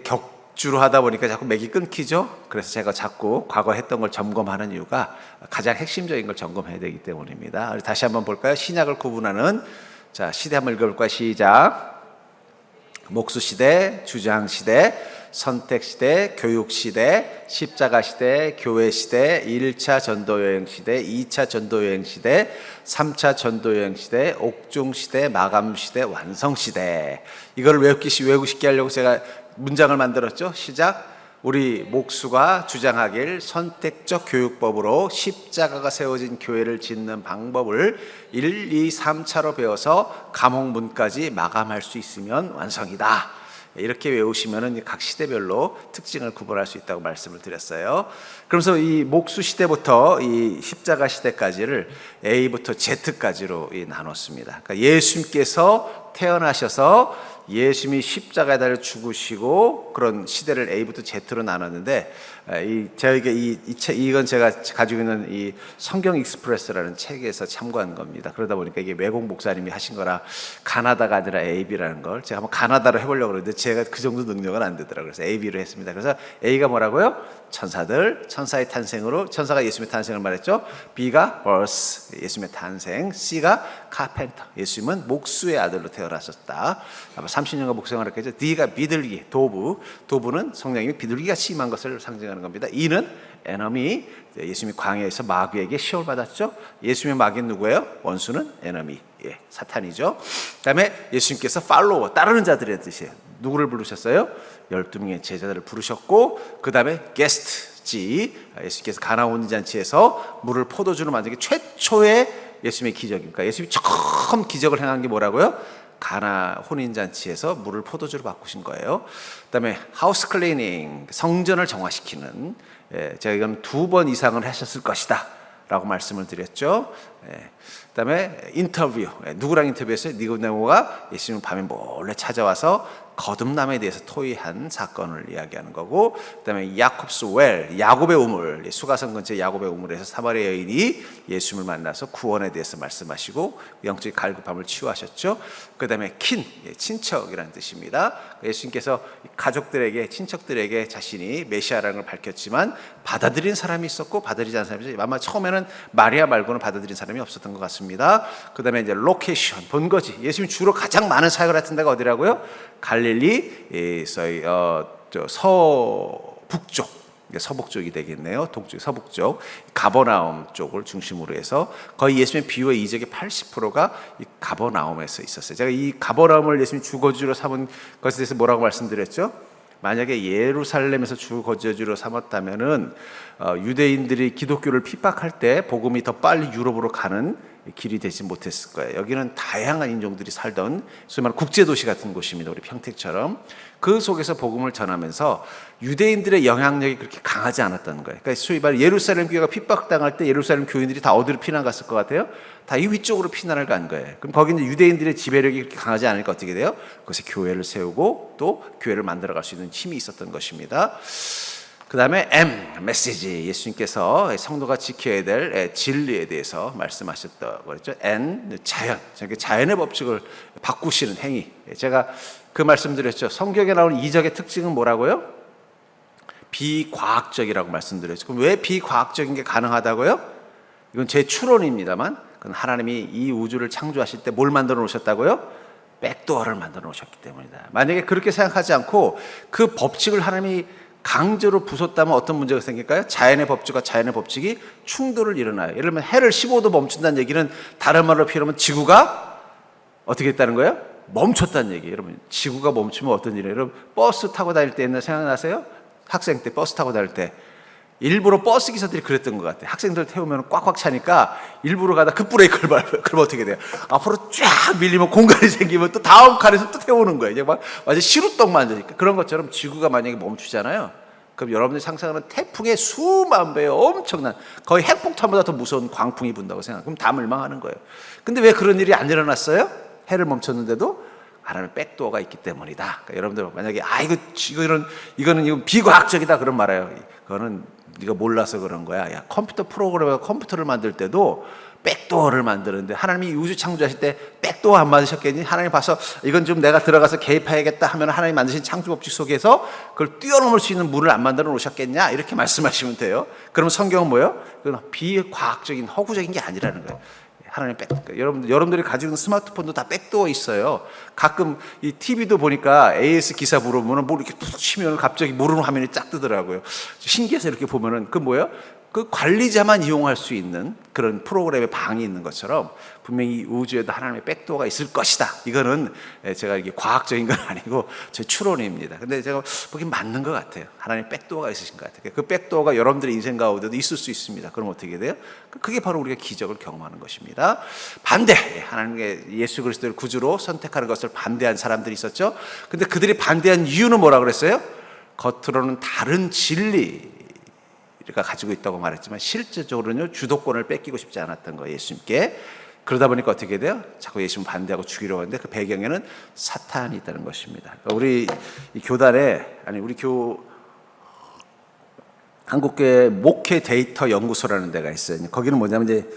격주로 하다 보니까 자꾸 맥이 끊기죠. 그래서 제가 자꾸 과거 했던 걸 점검하는 이유가 가장 핵심적인 걸 점검해야 되기 때문입니다. 다시 한번 볼까요? 신약을 구분하는 자 시대 한번 읽어볼까요? 시작. 목수시대, 주장시대, 선택시대, 교육시대, 십자가시대, 교회시대, 1차 전도여행시대, 2차 전도여행시대, 3차 전도여행시대, 옥중시대, 마감시대, 완성시대. 이걸 외우고 싶게 하려고 제가 문장을 만들었죠. 시작. 우리 목수가 주장하길 선택적 교육법으로 십자가가 세워진 교회를 짓는 방법을 1, 2, 3차로 배워서 감옥문까지 마감할 수 있으면 완성이다. 이렇게 외우시면 각 시대별로 특징을 구분할 수 있다고 말씀을 드렸어요. 그러면서 이 목수 시대부터 이 십자가 시대까지를 A부터 Z까지로 나눴습니다. 그러니까 예수님께서 태어나셔서 예수님이 십자가에 달려 죽으시고 그런 시대를 A부터 Z로 나눴는데 이건 제가 가지고 있는 이 성경 익스프레스라는 책에서 참고한 겁니다. 그러다 보니까 이게 외국 목사님이 하신 거라 가나다가 아니라 AB라는 걸 제가 한번 가나다로 해보려고 그랬는데 제가 그 정도 능력은 안 되더라고요. 그래서 AB로 했습니다. 그래서 A가 뭐라고요? 천사들, 천사의 탄생으로 천사가 예수님의 탄생을 말했죠. B가 birth, 예수님의 탄생. C가 carpenter, 예수님은 목수의 아들로 태어나셨다. 아마 30년간 목생활을 했죠. D가 비둘기, 도부는 성령님이 비둘기같이 임한 것을 상징하는 겁니다. E는 enemy, 예수님이 광야에서 마귀에게 시험을 받았죠. 예수님의 마귀는 누구예요? 원수는 enemy, 사탄이죠. 그 다음에 예수님께서 follower, 따르는 자들의 뜻이에요. 누구를 부르셨어요? 12명의 제자들을 부르셨고 그 다음에 guest, G, 예수님께서 가나 혼인잔치에서 물을 포도주로 만든 게 최초의 예수님의 기적입니까? 예수님이 처음 기적을 행한 게 뭐라고요? 가나 혼인잔치에서 물을 포도주로 바꾸신 거예요. 그 다음에 하우스 클리닝, 성전을 정화시키는, 제가 이건 2번 이상을 하셨을 것이다 라고 말씀을 드렸죠. 그 다음에 인터뷰, 누구랑 인터뷰했어요? 니고데모가 예수님을 밤에 몰래 찾아와서 거듭남에 대해서 토의한 사건을 이야기하는 거고, 그 다음에 야콥스 웰, 야곱의 우물, 수가성 근처 야곱의 우물에서 사마리아 여인이 예수님을 만나서 구원에 대해서 말씀하시고 영적인 갈급함을 치유하셨죠. 그 다음에 킨, 친척이라는 뜻입니다. 예수님께서 가족들에게, 친척들에게 자신이 메시아라는 걸 밝혔지만 받아들인 사람이 있었고 받아들이지 않은 사람이 있었고, 아마 처음에는 마리아 말고는 받아들인 사람이 없었던 것 같습니다. 그 다음에 이제 로케이션, 본거지. 예수님이 주로 가장 많은 사역을 했던 데가 어디라고요? 갈릴리 서북쪽, 서북쪽이 되겠네요. 동쪽, 서북쪽, 가버나움 쪽을 중심으로 해서 거의 예수님의 비유의 이적의 80%가 이 가버나움에서 있었어요. 제가 이 가버나움을 예수님 주거지로 삼은 것에 대해서 뭐라고 말씀드렸죠? 만약에 예루살렘에서 주거지로 삼았다면은 유대인들이 기독교를 핍박할 때 복음이 더 빨리 유럽으로 가는 길이 되지 못했을 거예요. 여기는 다양한 인종들이 살던 소위 말하는 국제도시 같은 곳입니다. 우리 평택처럼. 그 속에서 복음을 전하면서 유대인들의 영향력이 그렇게 강하지 않았다는 거예요. 그러니까 소위 말해 예루살렘 교회가 핍박당할 때 예루살렘 교인들이 다 어디로 피난 갔을 것 같아요? 다 이 위쪽으로 피난을 간 거예요. 그럼 거기는 유대인들의 지배력이 그렇게 강하지 않으니까 어떻게 돼요? 그것에 교회를 세우고 또 교회를 만들어갈 수 있는 힘이 있었던 것입니다. 그 다음에 M, 메시지. 예수님께서 성도가 지켜야 될 진리에 대해서 말씀하셨다고 그랬죠. N, 자연. 자연의 법칙을 바꾸시는 행위. 제가 그 말씀드렸죠. 성경에 나오는 이적의 특징은 뭐라고요? 비과학적이라고 말씀드렸죠. 그럼 왜 비과학적인 게 가능하다고요? 이건 제 추론입니다만, 그건 하나님이 이 우주를 창조하실 때 뭘 만들어 놓으셨다고요? 백도어를 만들어 놓으셨기 때문이다. 만약에 그렇게 생각하지 않고 그 법칙을 하나님이 강제로 부쉈다면 어떤 문제가 생길까요? 자연의 법칙과 자연의 법칙이 충돌을 일어나요. 예를 들면 해를 15도 멈춘다는 얘기는 다른 말로 표현하면 지구가 어떻게 했다는 거예요? 멈췄다는 얘기예요. 여러분, 지구가 멈추면 어떤 일이에요? 여러분, 버스 타고 다닐 때 옛날 생각나세요? 학생 때 버스 타고 다닐 때 일부러 버스 기사들이 그랬던 것 같아요. 학생들 태우면 꽉꽉 차니까 일부러 가다 급브레이크를 밟아요. 그럼 어떻게 돼요? 앞으로 쫙 밀리면 공간이 생기면 또 다음 칸에서 또 태우는 거예요. 이제 막 완전 시루떡 만드니까. 그런 것처럼 지구가 만약에 멈추잖아요. 그럼 여러분들이 상상하는 태풍의 수만 배의 엄청난, 거의 핵폭탄보다 더 무서운 광풍이 분다고 생각해요. 그럼 다 멸망하는 거예요. 근데 왜 그런 일이 안 일어났어요? 해를 멈췄는데도 하나님의 백도어가 있기 때문이다. 그러니까 여러분들 만약에 이거는 비과학적이다 그런 말해요. 그거는 네가 몰라서 그런 거야. 야, 컴퓨터 프로그램과 컴퓨터를 만들 때도 백도어를 만드는데 하나님이 우주 창조하실 때 백도어 안 만드셨겠니? 하나님 봐서 이건 좀 내가 들어가서 개입해야겠다 하면 하나님 만드신 창조 법칙 속에서 그걸 뛰어넘을 수 있는 문을 안 만들어 놓으셨겠냐? 이렇게 말씀하시면 돼요. 그러면 성경은 뭐예요? 그건 비과학적인 허구적인 게 아니라는 거예요. 하나님 여러분들이 가지고 있는 스마트폰도 다 백도어 있어요. 가끔 이 TV도 보니까 AS 기사 물어보면 뭐 이렇게 푹 치면 갑자기 모르는 화면이 쫙 뜨더라고요. 신기해서 이렇게 보면은 그 뭐예요? 그 관리자만 이용할 수 있는 그런 프로그램의 방이 있는 것처럼 분명히 우주에도 하나님의 백도어가 있을 것이다. 이거는 제가 이게 과학적인 건 아니고 제 추론입니다. 근데 제가 보기엔 맞는 것 같아요. 하나님 백도어가 있으신 것 같아요. 그 백도어가 여러분들의 인생 가운데도 있을 수 있습니다. 그럼 어떻게 돼요? 그게 바로 우리가 기적을 경험하는 것입니다. 반대! 하나님의 예수 그리스도를 구주로 선택하는 것을 반대한 사람들이 있었죠. 근데 그들이 반대한 이유는 뭐라 그랬어요? 겉으로는 다른 진리 가 가지고 있다고 말했지만 실제적으로는 주도권을 뺏기고 싶지 않았던 거예요, 예수님께. 그러다 보니까 어떻게 돼요? 자꾸 예수님 반대하고 죽이려고 하는데 그 배경에는 사탄이 있다는 것입니다. 우리 교단에 우리 한국교회 목회 데이터 연구소라는 데가 있어요. 거기는 뭐냐면 이제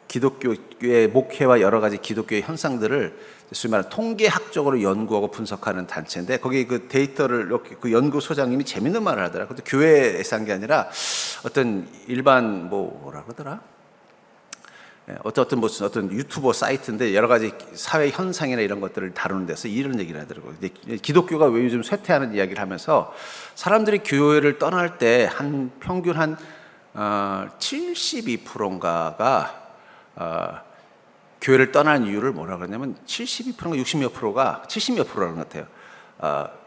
기독교의 목회와 여러 가지 기독교의 현상들을 소위 말하는 통계학적으로 연구하고 분석하는 단체인데 거기 그 데이터를 이렇게 그 연구소장님이 재밌는 말을 하더라. 근데 교회에서 한 게 아니라 어떤 일반 뭐라 그러더라? 어떤 유튜버 사이트인데 여러 가지 사회 현상이나 이런 것들을 다루는 데서 이런 얘기를 하더라고요. 기독교가 왜 요즘 쇠퇴하는 이야기를 하면서 사람들이 교회를 떠날 때 한 평균 한 72%인가가 교회를 떠난 이유를 뭐라 그러냐면 72%인가 60몇 프로가 70몇 프로라는 것 같아요.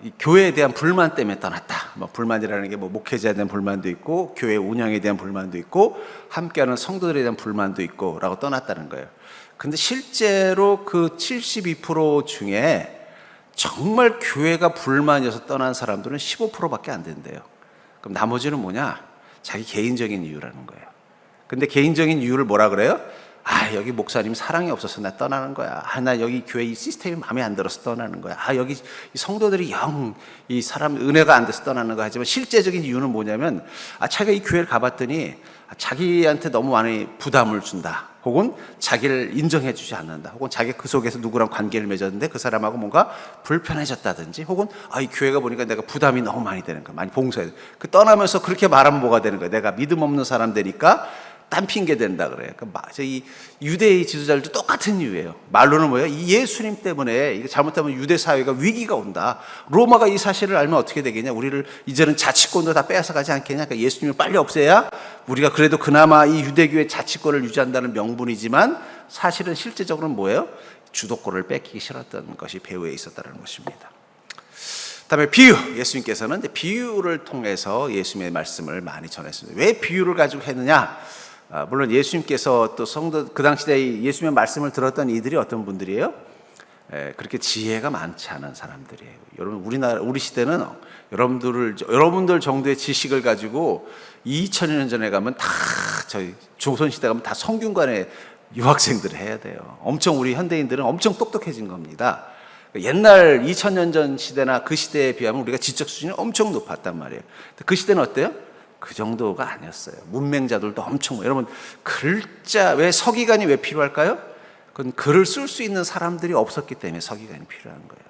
이 교회에 대한 불만 때문에 떠났다. 뭐 불만이라는 게 뭐 목회자에 대한 불만도 있고 교회 운영에 대한 불만도 있고 함께하는 성도들에 대한 불만도 있고라고 떠났다는 거예요. 근데 실제로 그 72% 중에 정말 교회가 불만이어서 떠난 사람들은 15%밖에 안 된대요. 그럼 나머지는 뭐냐? 자기 개인적인 이유라는 거예요. 근데 개인적인 이유를 뭐라 그래요? 여기 목사님 사랑이 없어서 나 떠나는 거야. 나 여기 교회 이 시스템이 마음에 안 들어서 떠나는 거야. 여기 이 성도들이 이 사람 은혜가 안 돼서 떠나는 거야. 하지만 실제적인 이유는 뭐냐면 자기가 이 교회를 가봤더니 자기한테 너무 많이 부담을 준다. 혹은 자기를 인정해 주지 않는다. 혹은 자기가 그 속에서 누구랑 관계를 맺었는데 그 사람하고 뭔가 불편해졌다든지 혹은 이 교회가 보니까 내가 부담이 너무 많이 되는 거야. 많이 봉사해야 돼. 그 떠나면서 그렇게 말하면 뭐가 되는 거야. 내가 믿음 없는 사람 되니까 딴 핑계 된다 그래요. 이 유대의 지도자들도 똑같은 이유예요. 말로는 뭐예요? 이 예수님 때문에 이거 잘못하면 유대 사회가 위기가 온다. 로마가 이 사실을 알면 어떻게 되겠냐? 우리를 이제는 자치권도 다 빼앗아 가지 않겠냐? 그러니까 예수님을 빨리 없애야 우리가 그래도 그나마 이 유대교의 자치권을 유지한다는 명분이지만 사실은 실제적으로는 뭐예요? 주도권을 뺏기기 싫었던 것이 배후에 있었다는 것입니다. 그다음에 비유. 예수님께서는 이제 비유를 통해서 예수님의 말씀을 많이 전했습니다. 왜 비유를 가지고 했느냐? 물론 예수님께서 또 성도 그 당시 때 예수님의 말씀을 들었던 이들이 어떤 분들이에요? 그렇게 지혜가 많지 않은 사람들이에요. 여러분 우리 시대는 여러분들 정도의 지식을 가지고 2000년 전에 가면 다 저희 조선 시대 가면 다 성균관에 유학생들을 해야 돼요. 엄청 우리 현대인들은 엄청 똑똑해진 겁니다. 옛날 2000년 전 시대나 그 시대에 비하면 우리가 지적 수준이 엄청 높았단 말이에요. 그 시대는 어때요? 그 정도가 아니었어요. 문맹자들도 엄청 여러분 왜 서기관이 왜 필요할까요? 그건 글을 쓸 수 있는 사람들이 없었기 때문에 서기관이 필요한 거예요.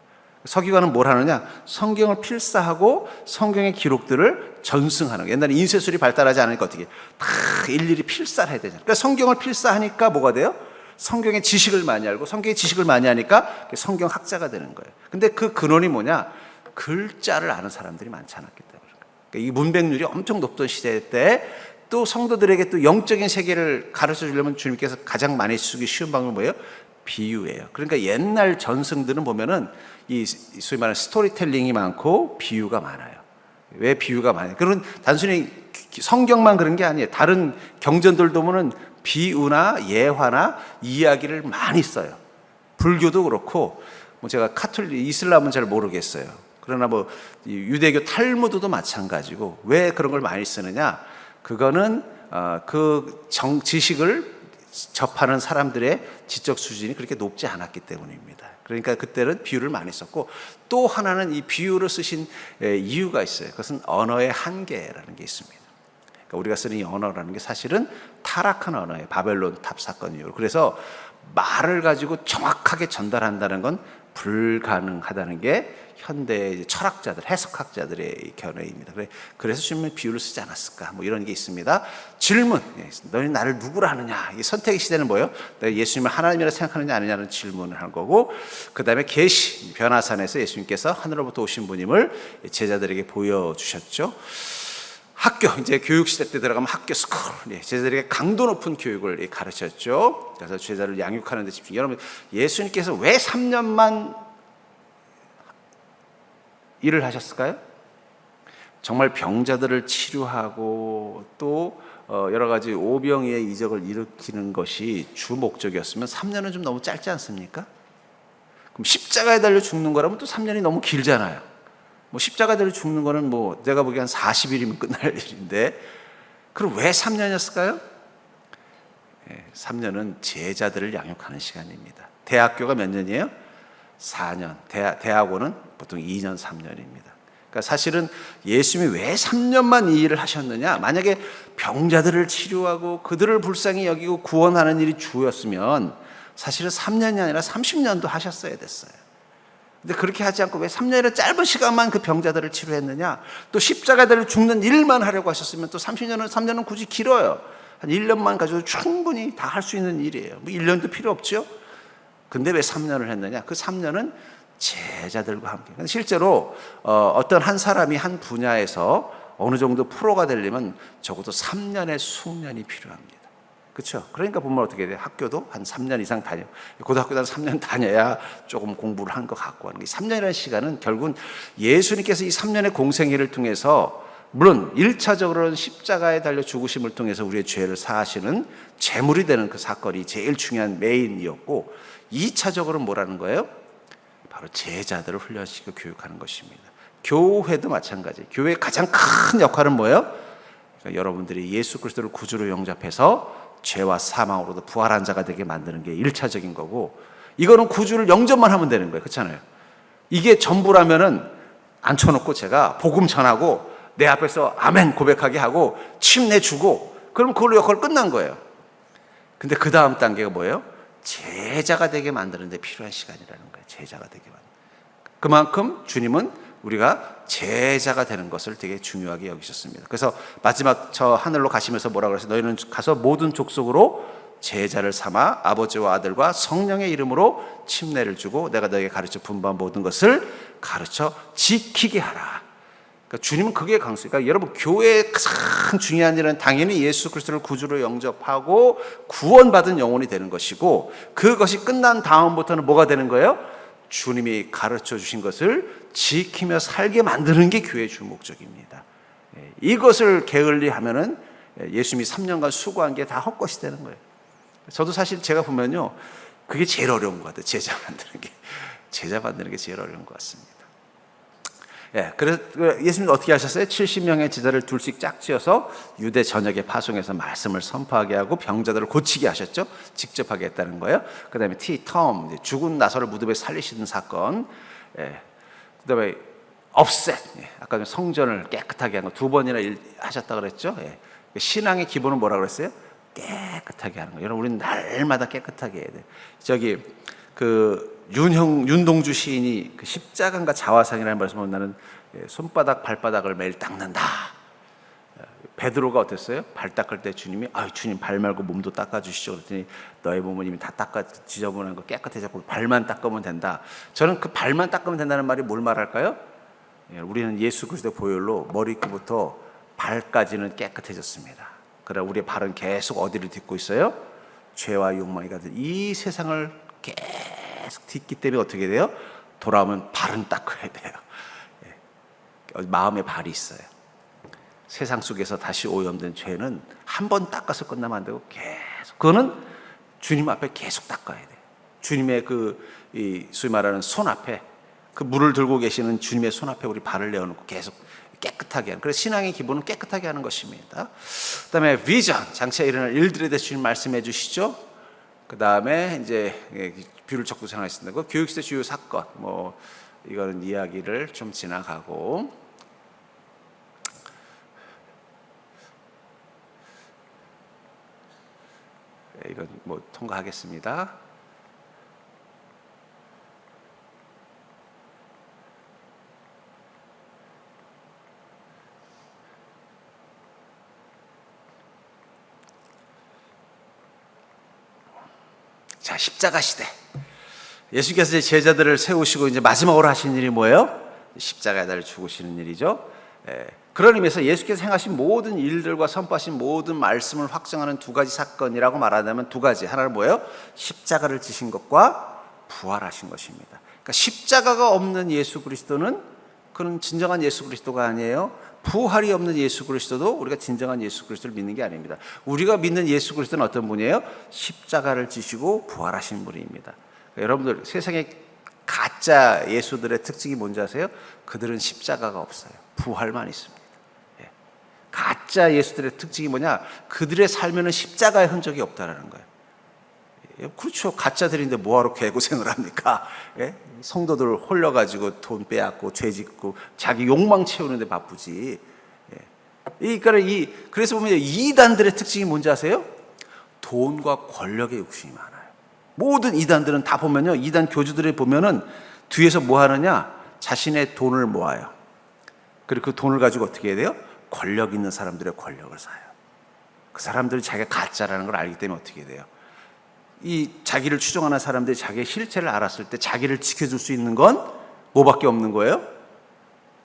서기관은 뭘 하느냐? 성경을 필사하고 성경의 기록들을 전승하는 거예요. 옛날에 인쇄술이 발달하지 않으니까 어떻게 다 일일이 필사를 해야 되잖아요. 그러니까 성경을 필사하니까 뭐가 돼요? 성경의 지식을 많이 알고 성경의 지식을 많이 하니까 성경학자가 되는 거예요. 근데 그 근원이 뭐냐? 글자를 아는 사람들이 많지 않았기 때문에. 이 문맹률이 엄청 높던 시대 때 또 성도들에게 또 영적인 세계를 가르쳐 주려면 주님께서 가장 많이 쓰기 쉬운 방법은 뭐예요? 비유예요. 그러니까 옛날 전승들은 보면은 이 소위 말하는 스토리텔링이 많고 비유가 많아요. 왜 비유가 많아요? 그건 단순히 성경만 그런 게 아니에요. 다른 경전들도 보면은 비유나 예화나 이야기를 많이 써요. 불교도 그렇고 제가 이슬람은 잘 모르겠어요. 그러나 유대교 탈무드도 마찬가지고 왜 그런 걸 많이 쓰느냐? 그거는 지식을 접하는 사람들의 지적 수준이 그렇게 높지 않았기 때문입니다. 그러니까 그때는 비유를 많이 썼고 또 하나는 이 비유를 쓰신 이유가 있어요. 그것은 언어의 한계라는 게 있습니다. 그러니까 그러니까 우리가 쓰는 이 언어라는 게 사실은 타락한 언어예요. 바벨론 탑 사건 이후로. 그래서 말을 가지고 정확하게 전달한다는 건 불가능하다는 게 현대 철학자들, 해석학자들의 견해입니다. 그래서 주님은 비유를 쓰지 않았을까? 뭐 이런 게 있습니다. 질문, 너희 나를 누구라 하느냐? 이 선택의 시대는 뭐예요? 내가 예수님을 하나님이라 생각하느냐 아니냐는 질문을 한 거고, 그 다음에 계시, 변화산에서 예수님께서 하늘로부터 오신 분임을 제자들에게 보여주셨죠. 학교, 이제 교육시대 때 들어가면 학교 스쿨, 제자들에게 강도 높은 교육을 가르쳤죠. 그래서 제자를 양육하는 데 집중. 여러분, 예수님께서 왜 3년만 일을 하셨을까요? 정말 병자들을 치료하고 또 여러 가지 오병이의 이적을 일으키는 것이 주 목적이었으면 3년은 좀 너무 짧지 않습니까? 그럼 십자가에 달려 죽는 거라면 또 3년이 너무 길잖아요. 뭐 십자가에 달려 죽는 거는 뭐 내가 보기엔 한 40일이면 끝날 일인데, 그럼 왜 3년이었을까요? 3년은 제자들을 양육하는 시간입니다. 대학교가 몇 년이에요? 4년. 대학원은 보통 2년, 3년입니다. 그러니까 사실은 예수님이 왜 3년만 이 일을 하셨느냐? 만약에 병자들을 치료하고 그들을 불쌍히 여기고 구원하는 일이 주였으면 사실은 3년이 아니라 30년도 하셨어야 됐어요. 근데 그렇게 하지 않고 왜 3년이라는 짧은 시간만 그 병자들을 치료했느냐? 또 십자가에 달려 죽는 일만 하려고 하셨으면 또 3년은 굳이 길어요. 한 1년만 가지고 충분히 다 할 수 있는 일이에요. 뭐 1년도 필요 없죠? 근데 왜 3년을 했느냐? 그 3년은 제자들과 함께. 실제로 어떤 한 사람이 한 분야에서 어느 정도 프로가 되려면 적어도 3년의 숙련이 필요합니다. 그렇죠? 그러니까 보면 어떻게 돼요? 학교도 한 3년 이상 고등학교도 한 3년 다녀야 조금 공부를 한 것 같고 하는 게, 3년이라는 시간은 결국은 예수님께서 이 3년의 공생애를 통해서, 물론 1차적으로는 십자가에 달려 죽으심을 통해서 우리의 죄를 사하시는 제물이 되는 그 사건이 제일 중요한 메인이었고, 2차적으로는 뭐라는 거예요? 바로 제자들을 훈련시키고 교육하는 것입니다. 교회도 마찬가지예요. 교회의 가장 큰 역할은 뭐예요? 그러니까 여러분들이 예수 그리스도를 구주로 영접해서 죄와 사망으로도 부활한 자가 되게 만드는 게 1차적인 거고, 이거는 구주를 영접만 하면 되는 거예요. 그렇잖아요. 이게 전부라면은 앉혀놓고 제가 복음 전하고 내 앞에서 아멘 고백하게 하고 침 내주고 그러면 그걸로 역할 끝난 거예요. 근데 그 다음 단계가 뭐예요? 제자가 되게 만드는 데 필요한 시간이라는 거예요. 제자가 되게 만드는. 그만큼 주님은 우리가 제자가 되는 것을 되게 중요하게 여기셨습니다. 그래서 마지막 저 하늘로 가시면서 뭐라고 그랬어요? 너희는 가서 모든 족속으로 제자를 삼아 아버지와 아들과 성령의 이름으로 침례를 주고 내가 너에게 가르쳐 분부한 모든 것을 가르쳐 지키게 하라. 그러니까 주님은 그게 강수예요. 그러니까 여러분, 교회의 가장 중요한 일은 당연히 예수 그리스도를 구주로 영접하고 구원받은 영혼이 되는 것이고, 그것이 끝난 다음부터는 뭐가 되는 거예요? 주님이 가르쳐 주신 것을 지키며 살게 만드는 게 교회의 주 목적입니다. 이것을 게을리하면은 예수님이 3년간 수고한 게 다 헛것이 되는 거예요. 저도 사실 제가 보면요, 그게 제일 어려운 것 같아요. 제자 만드는 게 제일 어려운 것 같습니다. 그래서 예수님은 어떻게 하셨어요? 70명의 제자를 둘씩 짝지어서 유대 전역에 파송해서 말씀을 선포하게 하고 병자들을 고치게 하셨죠. 직접 하게 했다는 거예요. 그 다음에 텀, 죽은 나사로를 무덤에 살리시는 사건. 그 다음에 업셋, 아까 성전을 깨끗하게 한 거 2번이나 하셨다고 그랬죠. 신앙의 기본은 뭐라고 그랬어요? 깨끗하게 하는 거예요. 여러분, 우리는 날마다 깨끗하게 해야 돼요. 저기 윤동주 시인이 그 십자가인가 자화상이라는 말씀을, 나는 손바닥 발바닥을 매일 닦는다. 베드로가 어땠어요? 발 닦을 때 주님이 주님 발 말고 몸도 닦아주시죠. 그랬더니 너의 몸은 이미 다 닦아 지저분한 거 깨끗해졌고 발만 닦으면 된다. 저는 그 발만 닦으면 된다는 말이 뭘 말할까요? 우리는 예수 그리스도의 보혈로 머리끝부터 발까지는 깨끗해졌습니다. 그러나 우리의 발은 계속 어디를 딛고 있어요? 죄와 욕망이 가득 이 세상을 계속 딛기 때문에 어떻게 돼요? 돌아오면 발은 닦아야 돼요. 마음에 발이 있어요. 세상 속에서 다시 오염된 죄는 한 번 닦아서 끝나면 안 되고 계속, 그거는 주님 앞에 계속 닦아야 돼요. 주님의 소위 말하는 손 앞에, 그 물을 들고 계시는 주님의 손 앞에 우리 발을 내어놓고 계속 깨끗하게 하는, 그래서 신앙의 기본은 깨끗하게 하는 것입니다. 그 다음에 비전, 장차에 일어날 일들에 대해서 주님 말씀해 주시죠. 그 다음에 이제 뷰를 적고 생각했습니다. 그 교육시대 주요 사건, 이거는 이야기를 좀 지나가고, 이건 뭐 통과하겠습니다. 자, 십자가 시대. 예수께서 이제 제자들을 세우시고 이제 마지막으로 하신 일이 뭐예요? 십자가에 달려 죽으시는 일이죠. 그런 의미에서 예수께서 행하신 모든 일들과 선포하신 모든 말씀을 확정하는 두 가지 사건이라고 말하자면 두 가지. 하나는 뭐예요? 십자가를 지신 것과 부활하신 것입니다. 그러니까 십자가가 없는 예수 그리스도는 그는 진정한 예수 그리스도가 아니에요. 부활이 없는 예수 그리스도도 우리가 진정한 예수 그리스도를 믿는 게 아닙니다. 우리가 믿는 예수 그리스도는 어떤 분이에요? 십자가를 지시고 부활하신 분입니다. 그러니까 여러분들 세상에 가짜 예수들의 특징이 뭔지 아세요? 그들은 십자가가 없어요. 부활만 있습니다. 가짜 예수들의 특징이 뭐냐? 그들의 삶에는 십자가의 흔적이 없다라는 거예요. 그렇죠. 가짜들인데 뭐하러 개고생을 합니까? 성도들 홀려가지고 돈 빼앗고 죄 짓고 자기 욕망 채우는데 바쁘지. 그래서 보면 이단들의 특징이 뭔지 아세요? 돈과 권력의 욕심이 많아요. 모든 이단들은 다 보면요, 이단 교주들을 보면은 뒤에서 뭐 하느냐? 자신의 돈을 모아요. 그리고 그 돈을 가지고 어떻게 해야 돼요? 권력 있는 사람들의 권력을 사요. 그 사람들이 자기가 가짜라는 걸 알기 때문에 어떻게 해야 돼요? 이 자기를 추종하는 사람들이 자기의 실체를 알았을 때 자기를 지켜줄 수 있는 건 뭐밖에 없는 거예요?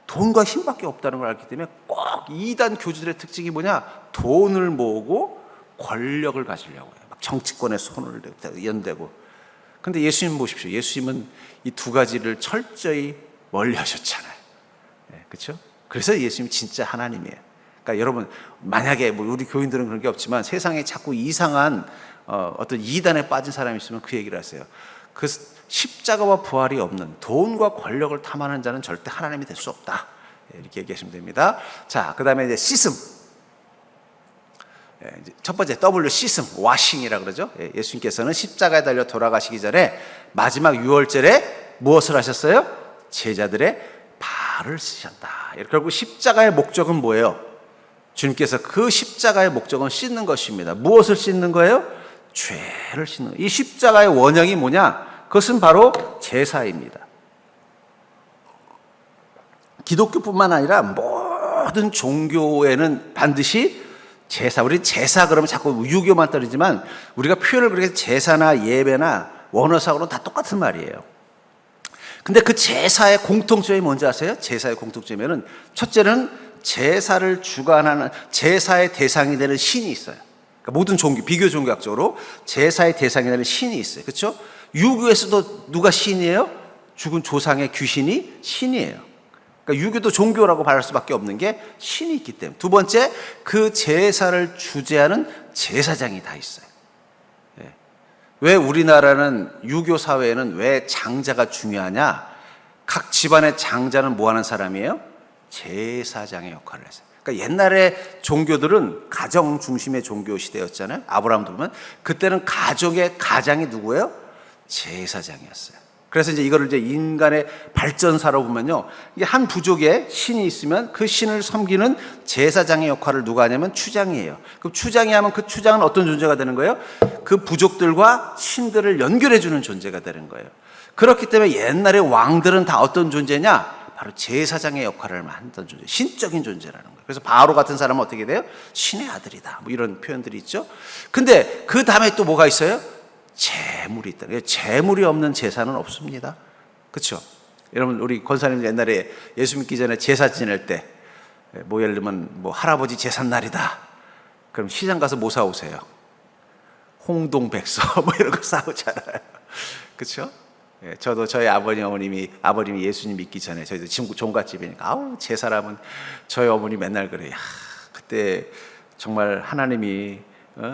돈과 힘밖에 없다는 걸 알기 때문에 꼭 이단 교주들의 특징이 뭐냐? 돈을 모으고 권력을 가지려고 해요. 막 정치권에 손을 연대고. 근데 예수님 보십시오. 예수님은 이 두 가지를 철저히 멀리 하셨잖아요. 그렇죠? 그래서 예수님이 진짜 하나님이에요. 그러니까 여러분, 만약에 뭐 우리 교인들은 그런 게 없지만 세상에 자꾸 이상한 어떤 이단에 빠진 사람이 있으면 그 얘기를 하세요. 그 십자가와 부활이 없는 돈과 권력을 탐하는 자는 절대 하나님이 될 수 없다. 이렇게 얘기하시면 됩니다. 자, 그 다음에 이제 시슴. 첫 번째 W 시슴, 와싱이라고 그러죠. 예수님께서는 십자가에 달려 돌아가시기 전에 마지막 유월절에 무엇을 하셨어요? 제자들의 발을 씻으셨다. 결국 십자가의 목적은 뭐예요? 주님께서 그 십자가의 목적은 씻는 것입니다. 무엇을 씻는 거예요? 죄를 씻는 거예요. 이 십자가의 원형이 뭐냐? 그것은 바로 제사입니다. 기독교뿐만 아니라 모든 종교에는 반드시 제사, 우리 제사 그러면 자꾸 유교만 따르지만 우리가 표현을 그렇게 제사나 예배나 원어사고는 다 똑같은 말이에요. 근데 그 제사의 공통점이 뭔지 아세요? 제사의 공통점에는 첫째는 제사를 주관하는 제사의 대상이 되는 신이 있어요. 그러니까 모든 종교, 비교 종교학적으로 제사의 대상이 되는 신이 있어요. 그렇죠? 유교에서도 누가 신이에요? 죽은 조상의 귀신이 신이에요. 그러니까 유교도 종교라고 말할 수밖에 없는 게 신이 있기 때문에. 두 번째, 그 제사를 주재하는 제사장이 다 있어요. 왜 우리나라는 유교 사회에는 왜 장자가 중요하냐? 각 집안의 장자는 뭐 하는 사람이에요? 제사장의 역할을 했어요. 그러니까 옛날에 종교들은 가정 중심의 종교 시대였잖아요. 아브라함도 보면 그때는 가족의 가장이 누구예요? 제사장이었어요. 그래서 이제 이거를 이제 인간의 발전사로 보면요, 이게 한 부족에 신이 있으면 그 신을 섬기는 제사장의 역할을 누가 하냐면 추장이에요. 그럼 추장이 하면 그 추장은 어떤 존재가 되는 거예요? 그 부족들과 신들을 연결해주는 존재가 되는 거예요. 그렇기 때문에 옛날에 왕들은 다 어떤 존재냐? 바로 제사장의 역할을 하던 존재, 신적인 존재라는 거예요. 그래서 바로 같은 사람은 어떻게 돼요? 신의 아들이다. 뭐 이런 표현들이 있죠. 근데 그 다음에 또 뭐가 있어요? 재물이 있다. 재물이 없는 제사는 없습니다. 그렇죠? 여러분, 우리 권사님 옛날에 예수 믿기 전에 제사 지낼 때, 뭐 예를 들면 뭐 할아버지 제삿날이다. 그럼 시장 가서 뭐 사오세요? 홍동백서 뭐 이런 거 사오잖아요. 그렇죠? 저도 저희 어머님이 예수님 믿기 전에 저희도 종갓집이니까 아우 제사라면 저희 어머니 맨날 그래요. 그때 정말 하나님이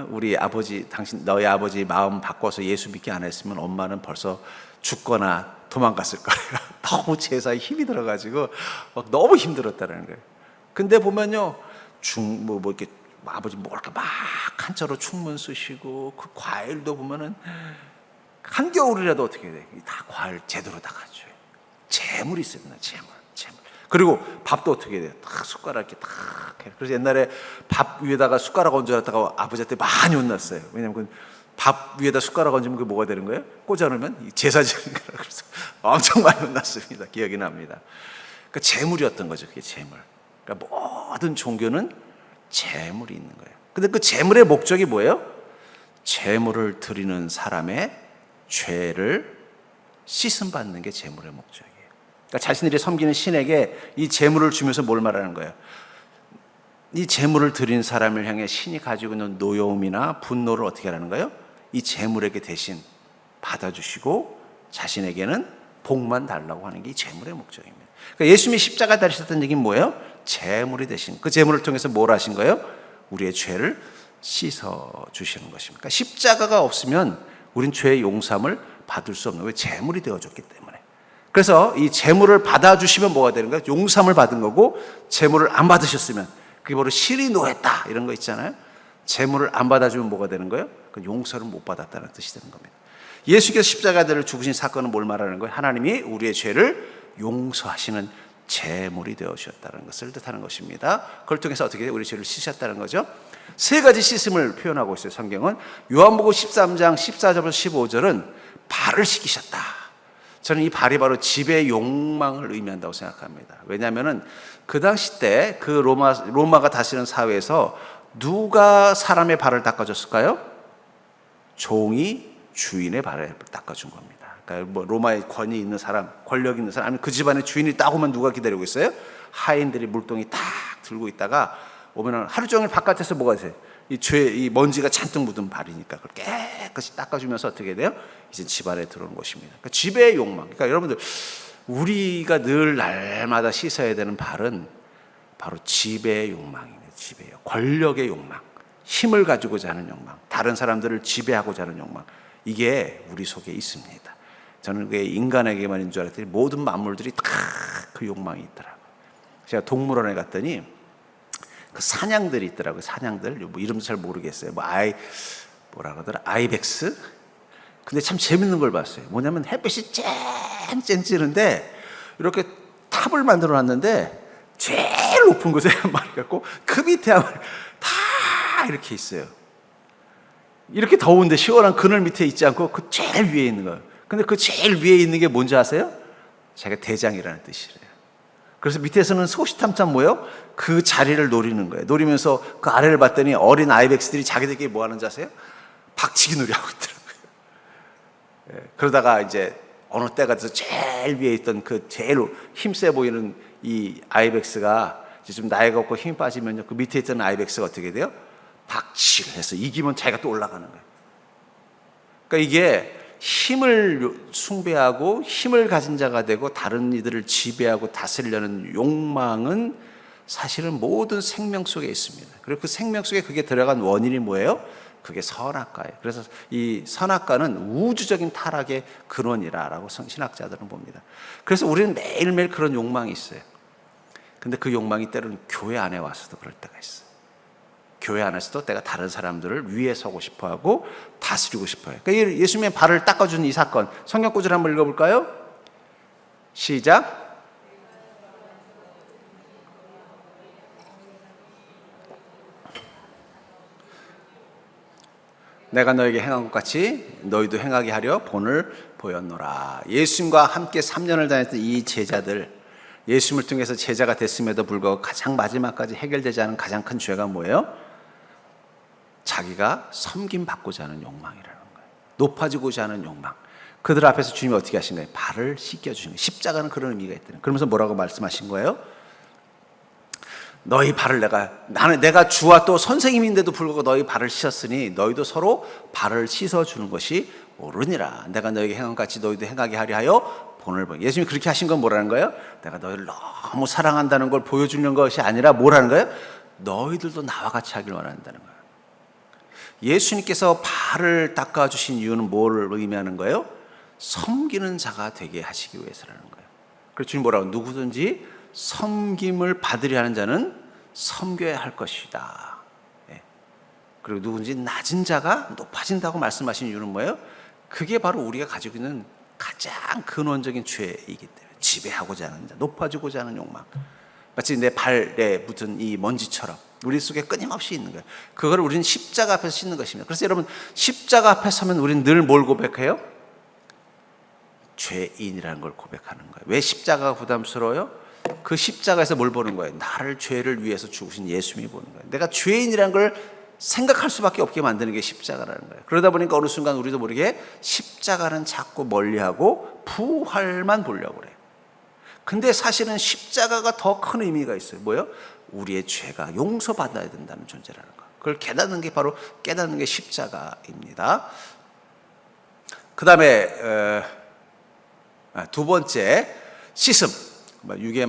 우리 아버지, 너희 아버지 마음 바꿔서 예수 믿게 안 했으면 엄마는 벌써 죽거나 도망갔을 거예요. 너무 제사에 힘이 들어가지고 막 너무 힘들었다는 거예요. 근데 보면요, 이렇게 아버지 뭐 이렇게 막 한자로 충문 쓰시고 그 과일도 보면은 한겨울이라도 어떻게 돼? 다 과일 제대로 다 가져요. 재물이 있어요, 재물. 그리고 밥도 어떻게 돼요? 딱 숟가락 이렇게 딱 해. 그래서 옛날에 밥 위에다가 숟가락 얹어놨다가 아버지한테 많이 혼났어요. 왜냐면 밥 위에다 숟가락 얹으면 그게 뭐가 되는 거예요? 꽂아 놓으면 제사 지는 거라 그래서 엄청 많이 혼났습니다. 기억이 납니다. 그 재물이었던 거죠. 그게 재물. 그러니까 모든 종교는 재물이 있는 거예요. 근데 그 재물의 목적이 뭐예요? 재물을 드리는 사람의 죄를 씻음 받는 게 재물의 목적이에요. 그러니까 자신들이 섬기는 신에게 이 재물을 주면서 뭘 말하는 거예요? 이 재물을 드린 사람을 향해 신이 가지고 있는 노여움이나 분노를 어떻게 하라는 거예요? 이 재물에게 대신 받아주시고 자신에게는 복만 달라고 하는 게 이 재물의 목적입니다. 그러니까 예수님이 십자가 달리셨다는 얘기는 뭐예요? 재물이 되신, 그 재물을 통해서 뭘 하신 거예요? 우리의 죄를 씻어 주시는 것입니다. 그러니까 십자가가 없으면 우린 죄의 용서함을 받을 수 없는 거예요. 재물이 되어줬기 때문에. 그래서 이 재물을 받아주시면 뭐가 되는 거예요? 용서함을 받은 거고, 재물을 안 받으셨으면 그게 바로 실이 노했다 이런 거 있잖아요. 재물을 안 받아주면 뭐가 되는 거예요? 그 용서를 못 받았다는 뜻이 되는 겁니다. 예수께서 십자가를 죽으신 사건은 뭘 말하는 거예요? 하나님이 우리의 죄를 용서하시는 제물이 되어주셨다는 것을 뜻하는 것입니다. 그걸 통해서 어떻게 우리 죄를 씻으셨다는 거죠. 세 가지 씻음을 표현하고 있어요. 성경은 요한복음 13장 14절부터 15절은 발을 씻기셨다. 저는 이 발이 바로 지배의 욕망을 의미한다고 생각합니다. 왜냐하면 그 당시 때 그 로마가 다스리는 사회에서 누가 사람의 발을 닦아줬을까요? 종이 주인의 발을 닦아준 겁니다. 그러니까 뭐 로마의 권위 있는 사람, 권력 있는 사람, 아니면 그 집안의 주인이 딱 오면 누가 기다리고 있어요? 하인들이 물동이 딱 들고 있다가 오면 하루 종일 바깥에서 뭐가 있어요? 이 먼지가 잔뜩 묻은 발이니까 그걸 깨끗이 닦아주면서 어떻게 돼요? 이제 집안에 들어오는 것입니다. 그러니까 지배의 욕망. 그러니까 여러분들 우리가 늘 날마다 씻어야 되는 발은 바로 지배의 욕망입니다. 지배요. 권력의 욕망, 힘을 가지고자 하는 욕망, 다른 사람들을 지배하고자 하는 욕망. 이게 우리 속에 있습니다. 저는 그게 인간에게만인 줄 알았더니 모든 만물들이 다 그 욕망이 있더라고요. 제가 동물원에 갔더니 그 사냥들이 있더라고요. 사냥들, 뭐 이름도 잘 모르겠어요. 뭐라 그러더라? 아이벡스? 근데 참 재밌는 걸 봤어요. 뭐냐면 햇빛이 쨍쨍 찌는데 이렇게 탑을 만들어 놨는데 제일 높은 곳에 한 마리 갖고 그 밑에 한 마리 다 이렇게 있어요. 이렇게 더운데 시원한 그늘 밑에 있지 않고 그 제일 위에 있는 거예요. 근데 그 제일 위에 있는 게 뭔지 아세요? 자기가 대장이라는 뜻이래요. 그래서 밑에서는 소시탐탐 뭐예요? 그 자리를 노리는 거예요. 노리면서 그 아래를 봤더니 어린 아이벡스들이 자기들끼리 뭐 하는지 아세요? 박치기 놀이하고 있더라고요. 예, 그러다가 이제 어느 때가 돼서 제일 위에 있던 그 제일 힘세 보이는 이 아이벡스가 이제 좀 나이가 없고 힘이 빠지면요, 그 밑에 있던 아이벡스가 어떻게 돼요? 박치기를 해서 이기면 자기가 또 올라가는 거예요. 그러니까 이게 힘을 숭배하고 힘을 가진 자가 되고 다른 이들을 지배하고 다스리려는 욕망은 사실은 모든 생명 속에 있습니다. 그리고 그 생명 속에 그게 들어간 원인이 뭐예요? 그게 선악과예요. 그래서 이 선악과는 우주적인 타락의 근원이라고 신학자들은 봅니다. 그래서 우리는 매일매일 그런 욕망이 있어요. 근데 그 욕망이 때로는 교회 안에 와서도 그럴 때가 있어요. 교회 안에서도 내가 다른 사람들을 위에 서고 싶어하고 다스리고 싶어요. 그러니까 예수님의 발을 닦아준 이 사건, 성경 구절 한번 읽어볼까요? 시작. 내가 너에게 행한 것 같이 너희도 행하게 하려 본을 보였노라. 예수님과 함께 3년을 다녔던 이 제자들, 예수님을 통해서 제자가 됐음에도 불구하고 가장 마지막까지 해결되지 않은 가장 큰 죄가 뭐예요? 자기가 섬김받고자 하는 욕망이라는 거예요. 높아지고자 하는 욕망. 그들 앞에서 주님이 어떻게 하신 거예요? 발을 씻겨주신 거예요. 십자가는 그런 의미가 있다는. 그러면서 뭐라고 말씀하신 거예요? 너희 발을 내가 주와 또 선생님인데도 불구하고 너희 발을 씻었으니 너희도 서로 발을 씻어주는 것이 옳으니라. 내가 너에게 행한 같이 너희도 행하게 하려 하여 본을 보여. 예수님이 그렇게 하신 건 뭐라는 거예요? 내가 너희를 너무 사랑한다는 걸 보여주는 것이 아니라 뭐라는 거예요? 너희들도 나와 같이 하길 원한다는 거예요. 예수님께서 발을 닦아주신 이유는 뭘 의미하는 거예요? 섬기는 자가 되게 하시기 위해서라는 거예요. 그래서 주님 뭐라고? 누구든지 섬김을 받으려 하는 자는 섬겨야 할 것이다. 그리고 누구든지 낮은 자가 높아진다고 말씀하신 이유는 뭐예요? 그게 바로 우리가 가지고 있는 가장 근원적인 죄이기 때문에 지배하고자 하는 자, 높아지고자 하는 욕망. 마치 내 발에 묻은 이 먼지처럼 우리 속에 끊임없이 있는 거예요. 그걸 우리는 십자가 앞에서 씻는 것입니다. 그래서 여러분, 십자가 앞에 서면 우리는 늘 뭘 고백해요? 죄인이라는 걸 고백하는 거예요. 왜 십자가가 부담스러워요? 그 십자가에서 뭘 보는 거예요? 나를 죄를 위해서 죽으신 예수님이 보는 거예요. 내가 죄인이라는 걸 생각할 수밖에 없게 만드는 게 십자가라는 거예요. 그러다 보니까 어느 순간 우리도 모르게 십자가는 자꾸 멀리하고 부활만 보려고 그래요. 근데 사실은 십자가가 더 큰 의미가 있어요. 뭐예요? 우리의 죄가 용서받아야 된다는 존재라는 거. 그걸 깨닫는 게 바로 깨닫는 게 십자가입니다. 그 다음에 두 번째, 씻음.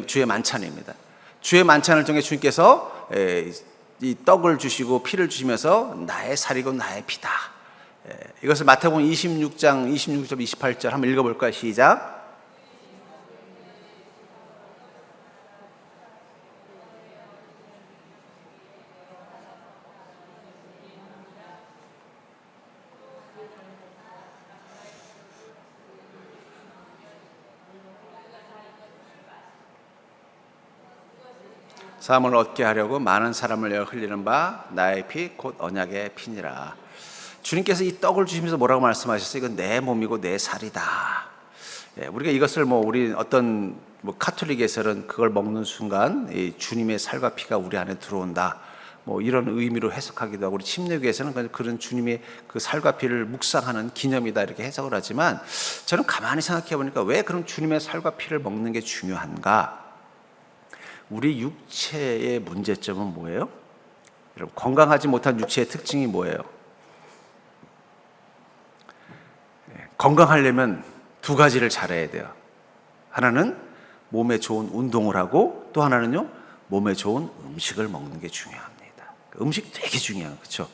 주의 만찬입니다. 주의 만찬을 통해 주님께서 이 떡을 주시고 피를 주시면서 나의 살이고 나의 피다. 이것을 마태복음 26장 26절 28절 한번 읽어볼까요? 시작. 사함을 얻게 하려고 많은 사람을 위하여 흘리는 바 나의 피 곧 언약의 피니라. 주님께서 이 떡을 주시면서 뭐라고 말씀하셨어요? 이건 내 몸이고 내 살이다. 우리가 이것을 우리 어떤 카톨릭에서는 그걸 먹는 순간 이 주님의 살과 피가 우리 안에 들어온다. 이런 의미로 해석하기도 하고, 우리 침례교에서는 그런 주님의 그 살과 피를 묵상하는 기념이다 이렇게 해석을 하지만, 저는 가만히 생각해 보니까 왜 그럼 주님의 살과 피를 먹는 게 중요한가? 우리 육체의 문제점은 뭐예요? 여러분, 건강하지 못한 육체의 특징이 뭐예요? 건강하려면 두 가지를 잘해야 돼요. 하나는 몸에 좋은 운동을 하고, 또 하나는요, 몸에 좋은 음식을 먹는 게 중요합니다. 음식 되게 중요해요. 그렇죠?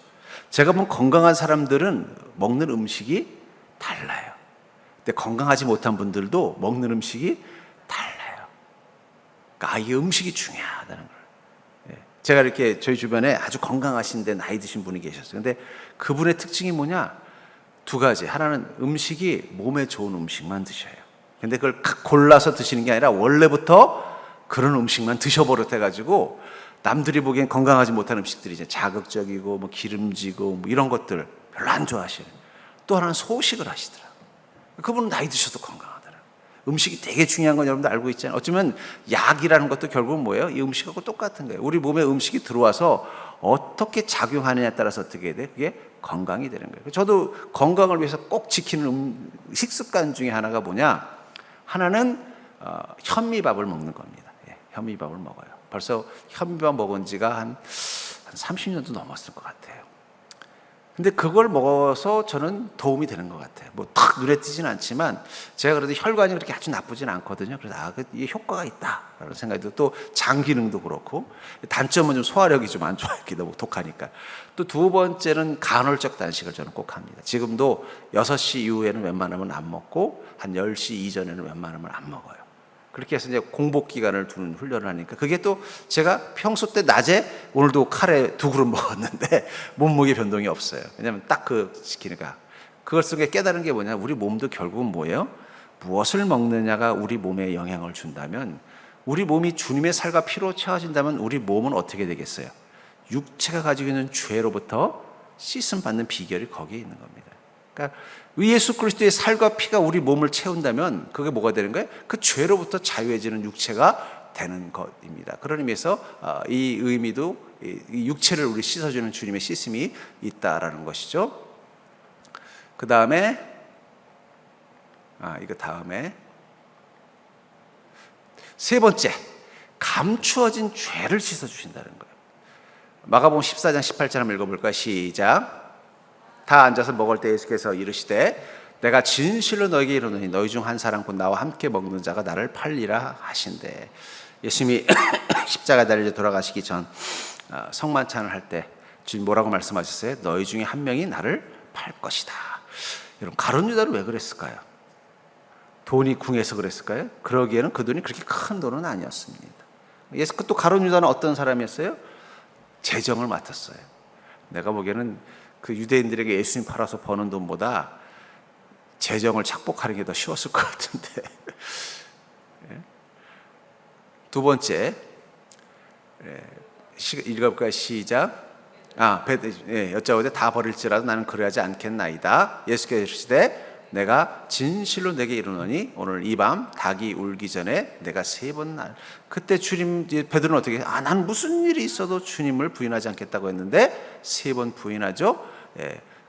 제가 본 건강한 사람들은 먹는 음식이 달라요. 근데 건강하지 못한 분들도 먹는 음식이 달라요. 그러니까 이 음식이 중요하다는 걸. 제가 이렇게 저희 주변에 아주 건강하신데 나이 드신 분이 계셨어요. 근데 그분의 특징이 뭐냐? 두 가지. 하나는 음식이 몸에 좋은 음식만 드셔요. 근데 그걸 골라서 드시는 게 아니라 원래부터 그런 음식만 드셔버릇해가지고 남들이 보기엔 건강하지 못한 음식들이 이제 자극적이고 기름지고 이런 것들 별로 안 좋아하시는. 또 하나는 소식을 하시더라고요. 그분은 나이 드셔도 건강하더라고요. 음식이 되게 중요한 건 여러분들 알고 있잖아요. 어쩌면 약이라는 것도 결국은 뭐예요? 이 음식하고 똑같은 거예요. 우리 몸에 음식이 들어와서 어떻게 작용하느냐에 따라서 어떻게 해야 돼? 그게 건강이 되는 거예요. 저도 건강을 위해서 꼭 지키는 식습관 중에 하나가 뭐냐? 하나는 현미밥을 먹는 겁니다. 현미밥을 먹어요. 벌써 현미밥 먹은 지가 한 30년도 넘었을 것 같아요. 근데 그걸 먹어서 저는 도움이 되는 것 같아요. 탁 눈에 띄진 않지만 제가 그래도 혈관이 그렇게 아주 나쁘진 않거든요. 그래서 이게 효과가 있다라는 생각이 들고, 또 장 기능도 그렇고, 단점은 좀 소화력이 좀 안 좋아요. 너무 독하니까. 또 두 번째는 간헐적 단식을 저는 꼭 합니다. 지금도 6시 이후에는 웬만하면 안 먹고 한 10시 이전에는 웬만하면 안 먹어요. 그렇게 해서 이제 공복 기간을 두는 훈련을 하니까, 그게 또 제가 평소 때 낮에 오늘도 카레 2그릇 먹었는데 몸무게 변동이 없어요. 왜냐하면 딱 지키니까. 그걸 속에 깨달은 게 뭐냐? 우리 몸도 결국은 뭐예요? 무엇을 먹느냐가 우리 몸에 영향을 준다면, 우리 몸이 주님의 살과 피로 채워진다면 우리 몸은 어떻게 되겠어요? 육체가 가지고 있는 죄로부터 씻음 받는 비결이 거기에 있는 겁니다. 그러니까 예수 그리스도의 살과 피가 우리 몸을 채운다면 그게 뭐가 되는 거예요? 그 죄로부터 자유해지는 육체가 되는 것입니다. 그런 의미에서 이 의미도, 이 육체를 우리 씻어주는 주님의 씻음이 있다라는 것이죠. 그 다음에 세 번째, 감추어진 죄를 씻어주신다는 거예요. 마가복음 14장 18절 한번 읽어볼까요? 시작. 다 앉아서 먹을 때 예수께서 이르시되 내가 진실로 너에게 이르노니 너희 중 한 사람 곧 나와 함께 먹는 자가 나를 팔리라 하신대. 예수님이 십자가 달려 돌아가시기 전 성만찬을 할 때 주님 뭐라고 말씀하셨어요? 너희 중에 한 명이 나를 팔 것이다. 여러분, 가룟 유다는 왜 그랬을까요? 돈이 궁해서 그랬을까요? 그러기에는 그 돈이 그렇게 큰 돈은 아니었습니다. 또 가룟 유다는 어떤 사람이었어요? 재정을 맡았어요. 내가 보기에는 그 유대인들에게 예수님 팔아서 버는 돈보다 재정을 착복하는 게 더 쉬웠을 것 같은데. 두 번째, 읽어볼까요? 시작. 여짜오되 다 버릴지라도 나는 그러하지 않겠나이다. 예수께서 이르시되 내가 진실로 내게 이르노니 오늘 이 밤 닭이 울기 전에 내가 3번 날. 그때 주님, 베드로는 어떻게 난 무슨 일이 있어도 주님을 부인하지 않겠다고 했는데 3번 부인하죠.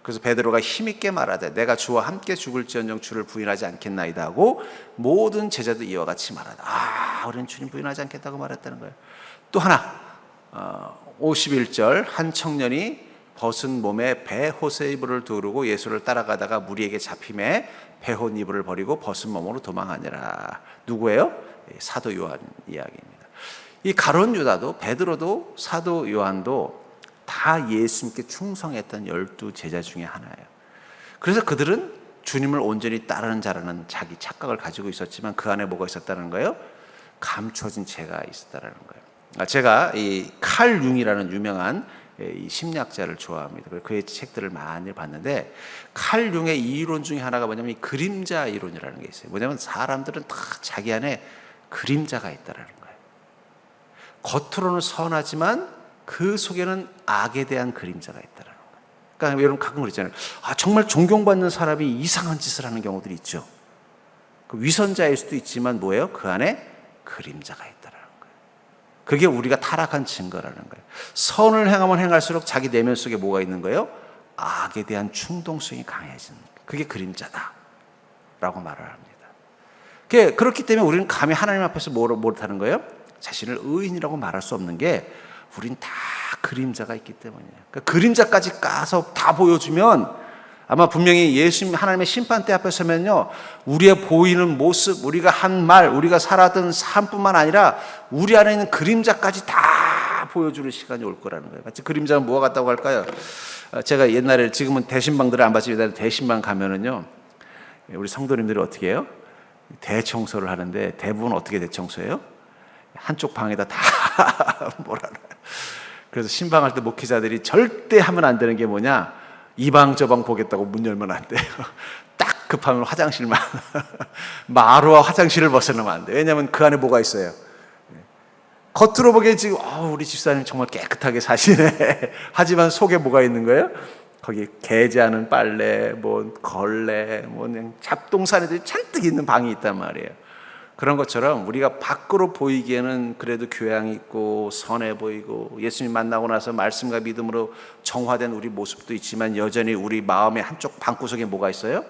그래서 베드로가 힘있게 말하되 내가 주와 함께 죽을지언정 주를 부인하지 않겠나이다 하고 모든 제자도 이와 같이 말하다. 우리는 주님 부인하지 않겠다고 말했다는 거예요. 또 하나 51절 한 청년이 벗은 몸에 배옷의 이불을 두르고 예수를 따라가다가 무리에게 잡힘에 배옷 이불을 버리고 벗은 몸으로 도망하니라. 누구예요? 사도 요한 이야기입니다. 이 가룟 유다도 베드로도 사도 요한도 다 예수님께 충성했던 12제자 중에 하나예요. 그래서 그들은 주님을 온전히 따르는 자라는 자기 착각을 가지고 있었지만 그 안에 뭐가 있었다는 거예요? 감춰진 죄가 있었다는 거예요. 제가 이 칼 융이라는 유명한 이 심리학자를 좋아합니다. 그의 책들을 많이 봤는데 칼 융의 이론 중에 하나가 뭐냐면 이 그림자 이론이라는 게 있어요. 뭐냐면 사람들은 다 자기 안에 그림자가 있다라는 거예요. 겉으로는 선하지만 그 속에는 악에 대한 그림자가 있다라는 거예요. 그러니까 여러분 가끔 그러잖아요. 정말 존경받는 사람이 이상한 짓을 하는 경우들이 있죠. 그 위선자일 수도 있지만 뭐예요? 그 안에 그림자가 있다라는 거예요. 그게 우리가 타락한 증거라는 거예요. 선을 행하면 행할수록 자기 내면 속에 뭐가 있는 거예요? 악에 대한 충동성이 강해지는 거예요. 그게 그림자다라고 말을 합니다. 그렇기 때문에 우리는 감히 하나님 앞에서 못하는 거예요? 자신을 의인이라고 말할 수 없는 게 우린 다 그림자가 있기 때문이에요. 그러니까 그림자까지 까서 다 보여주면 아마 분명히 예수님 하나님의 심판대 앞에 서면요, 우리의 보이는 모습, 우리가 한 말, 우리가 살았던 삶뿐만 아니라 우리 안에 있는 그림자까지 다 보여주는 시간이 올 거라는 거예요. 마치 그림자는 뭐가 같다고 할까요? 제가 옛날에, 지금은 대신방들을 안 봤지만 대신방 가면은요, 우리 성도님들이 어떻게 해요? 대청소를 하는데 대부분 어떻게 대청소해요? 한쪽 방에다 다 몰아놔요. 그래서 신방할 때 목회자들이 절대 하면 안 되는 게 뭐냐? 이 방 저 방 보겠다고 문 열면 안 돼요. 딱 급하면 화장실만 마루와 화장실을 벗어나면 안 돼요. 왜냐하면 그 안에 뭐가 있어요. 겉으로 보기에 지금 우리 집사님 정말 깨끗하게 사시네. 하지만 속에 뭐가 있는 거예요? 거기 개자는 빨래, 뭐 걸레, 뭐 잡동사니들이 잔뜩 있는 방이 있단 말이에요. 그런 것처럼 우리가 밖으로 보이기에는 그래도 교양이 있고 선해 보이고 예수님 만나고 나서 말씀과 믿음으로 정화된 우리 모습도 있지만 여전히 우리 마음의 한쪽 방구석에 뭐가 있어요?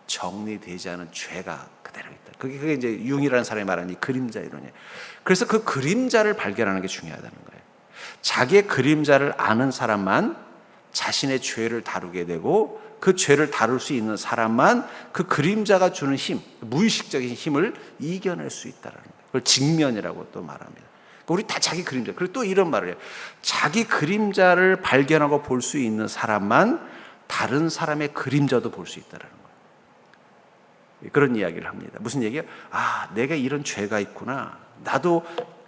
정리되지 않은 죄가 그대로 있다. 그게 이제 융이라는 사람이 말하는 이 그림자 이론이에요. 그래서 그 그림자를 발견하는 게 중요하다는 거예요. 자기의 그림자를 아는 사람만 자신의 죄를 다루게 되고 그 죄를 다룰 수 있는 사람만 그 그림자가 주는 힘, 무의식적인 힘을 이겨낼 수 있다는 거예요. 그걸 직면이라고 또 말합니다. 그러니까 우리 다 자기 그림자. 그리고 또 이런 말을 해요. 자기 그림자를 발견하고 볼 수 있는 사람만 다른 사람의 그림자도 볼 수 있다는 거예요. 그런 이야기를 합니다. 무슨 얘기예요? 내가 이런 죄가 있구나. 나도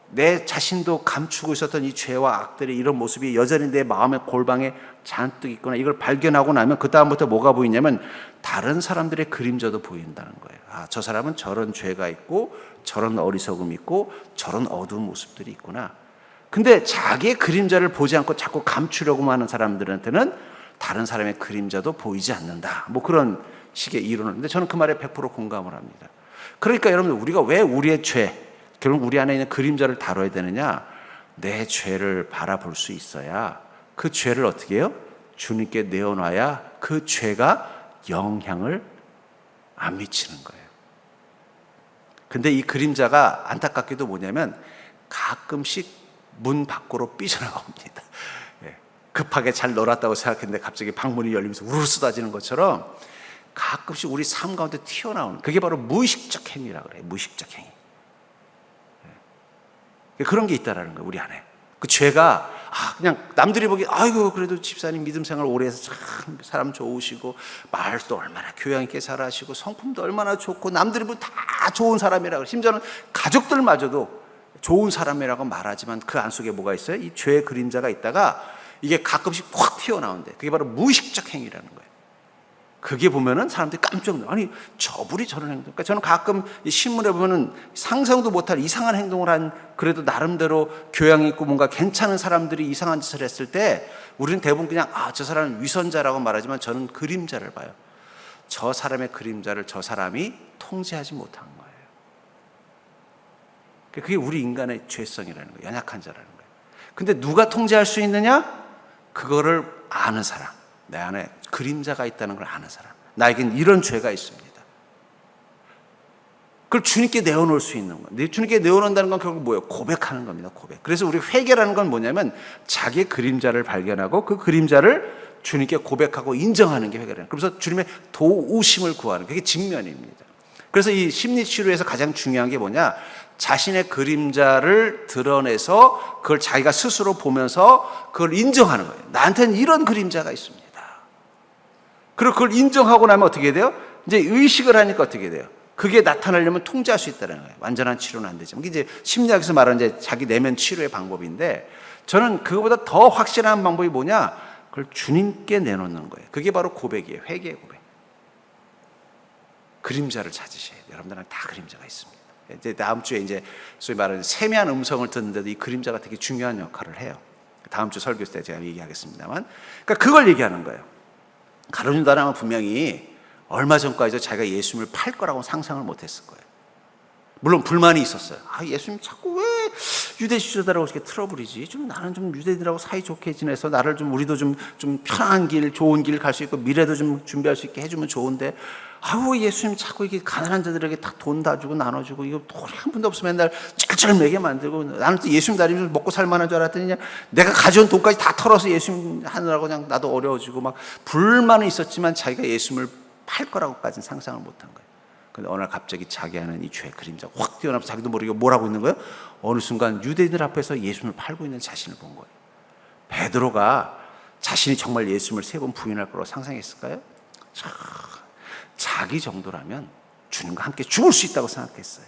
내 자신도 감추고 있었던 이 죄와 악들의 이런 모습이 여전히 내 마음의 골방에 잔뜩 있구나. 이걸 발견하고 나면 그 다음부터 뭐가 보이냐면 다른 사람들의 그림자도 보인다는 거예요. 저 사람은 저런 죄가 있고 저런 어리석음이 있고 저런 어두운 모습들이 있구나. 근데 자기의 그림자를 보지 않고 자꾸 감추려고 하는 사람들한테는 다른 사람의 그림자도 보이지 않는다. 뭐 그런 식의 이론을. 근데 저는 그 말에 100% 공감을 합니다. 그러니까 여러분들 우리가 왜 우리의 죄, 결국 우리 안에 있는 그림자를 다뤄야 되느냐? 내 죄를 바라볼 수 있어야 그 죄를 어떻게 해요? 주님께 내어놔야 그 죄가 영향을 안 미치는 거예요. 근데 이 그림자가 안타깝게도 뭐냐면 가끔씩 문 밖으로 삐져나옵니다. 급하게 잘 놀았다고 생각했는데 갑자기 방문이 열리면서 우르르 쏟아지는 것처럼 가끔씩 우리 삶 가운데 튀어나오는, 그게 바로 무의식적 행위라고 그래요. 무의식적 행위. 그런 게 있다라는 거예요, 우리 안에. 그 죄가 그냥 남들이 보기에 아이고 그래도 집사님 믿음 생활 오래 해서 참 사람 좋으시고 말도 얼마나 교양 있게 잘하시고 성품도 얼마나 좋고 남들이 보면 다 좋은 사람이라고, 심지어는 가족들마저도 좋은 사람이라고 말하지만 그 안속에 뭐가 있어요? 이 죄의 그림자가 있다가 이게 가끔씩 확 튀어나오는데 그게 바로 무의식적 행위라는 거예요. 그게 보면은 사람들이 깜짝 놀라. 아니, 저분이 저런 행동. 그러니까 저는 가끔 이 신문에 보면은 상상도 못할 이상한 행동을 한, 그래도 나름대로 교양 있고 뭔가 괜찮은 사람들이 이상한 짓을 했을 때 우리는 대부분 그냥 저 사람은 위선자라고 말하지만 저는 그림자를 봐요. 저 사람의 그림자를 저 사람이 통제하지 못한 거예요. 그게 우리 인간의 죄성이라는 거예요. 연약한 자라는 거예요. 근데 누가 통제할 수 있느냐? 그거를 아는 사람. 내 안에 그림자가 있다는 걸 아는 사람. 나에겐 이런 죄가 있습니다. 그걸 주님께 내어놓을 수 있는 거예요. 주님께 내어놓는다는 건 결국 뭐예요? 고백하는 겁니다. 고백. 그래서 우리 회개라는 건 뭐냐면 자기의 그림자를 발견하고 그 그림자를 주님께 고백하고 인정하는 게 회개라는 거예요. 그래서 주님의 도우심을 구하는, 그게 직면입니다. 그래서 이 심리치료에서 가장 중요한 게 뭐냐? 자신의 그림자를 드러내서 그걸 자기가 스스로 보면서 그걸 인정하는 거예요. 나한테는 이런 그림자가 있습니다. 그리고 그걸 인정하고 나면 어떻게 돼요? 이제 의식을 하니까 어떻게 돼요? 그게 나타나려면 통제할 수 있다는 거예요. 완전한 치료는 안 되지만. 이게 이제 심리학에서 말하는 이제 자기 내면 치료의 방법인데, 저는 그거보다 더 확실한 방법이 뭐냐? 그걸 주님께 내놓는 거예요. 그게 바로 고백이에요. 회개의 고백. 그림자를 찾으셔야 돼요. 여러분들은 다 그림자가 있습니다. 이제 다음 주에 이제 소위 말하는 세미한 음성을 듣는데도 이 그림자가 되게 중요한 역할을 해요. 다음 주 설교 때 제가 얘기하겠습니다만, 그러니까 그걸 얘기하는 거예요. 가룟유다는 분명히 얼마 전까지도 자기가 예수님을 팔 거라고 상상을 못했을 거예요. 물론 불만이 있었어요. 예수님 자꾸 왜 유대 지도자라고 이렇게 트러블이지? 나는 좀 유대인들하고 사이좋게 지내서 나를 좀, 우리도 좀 편한 길, 좋은 길 갈 수 있고 미래도 좀 준비할 수 있게 해주면 좋은데, 예수님 자꾸 이게 가난한 자들에게 다 돈 다 주고 나눠주고, 이거 돈이 한 푼도 없으면 맨날 쩔쩔매게 만들고, 나는 또 예수님 다니면서 먹고 살만한 줄 알았더니 그냥 내가 가져온 돈까지 다 털어서 예수님 하느라고 그냥 나도 어려워지고, 막 불만은 있었지만 자기가 예수님을 팔 거라고까지는 상상을 못한 거예요. 근데 어느 날 갑자기 자기 안에 이 죄의 그림자가 확 뛰어나서 자기도 모르게 뭐라고 있는 거예요? 어느 순간 유대인들 앞에서 예수님을 팔고 있는 자신을 본 거예요. 베드로가 자신이 정말 예수님을 3번 부인할 거라고 상상했을까요? 자기 정도라면 주님과 함께 죽을 수 있다고 생각했어요.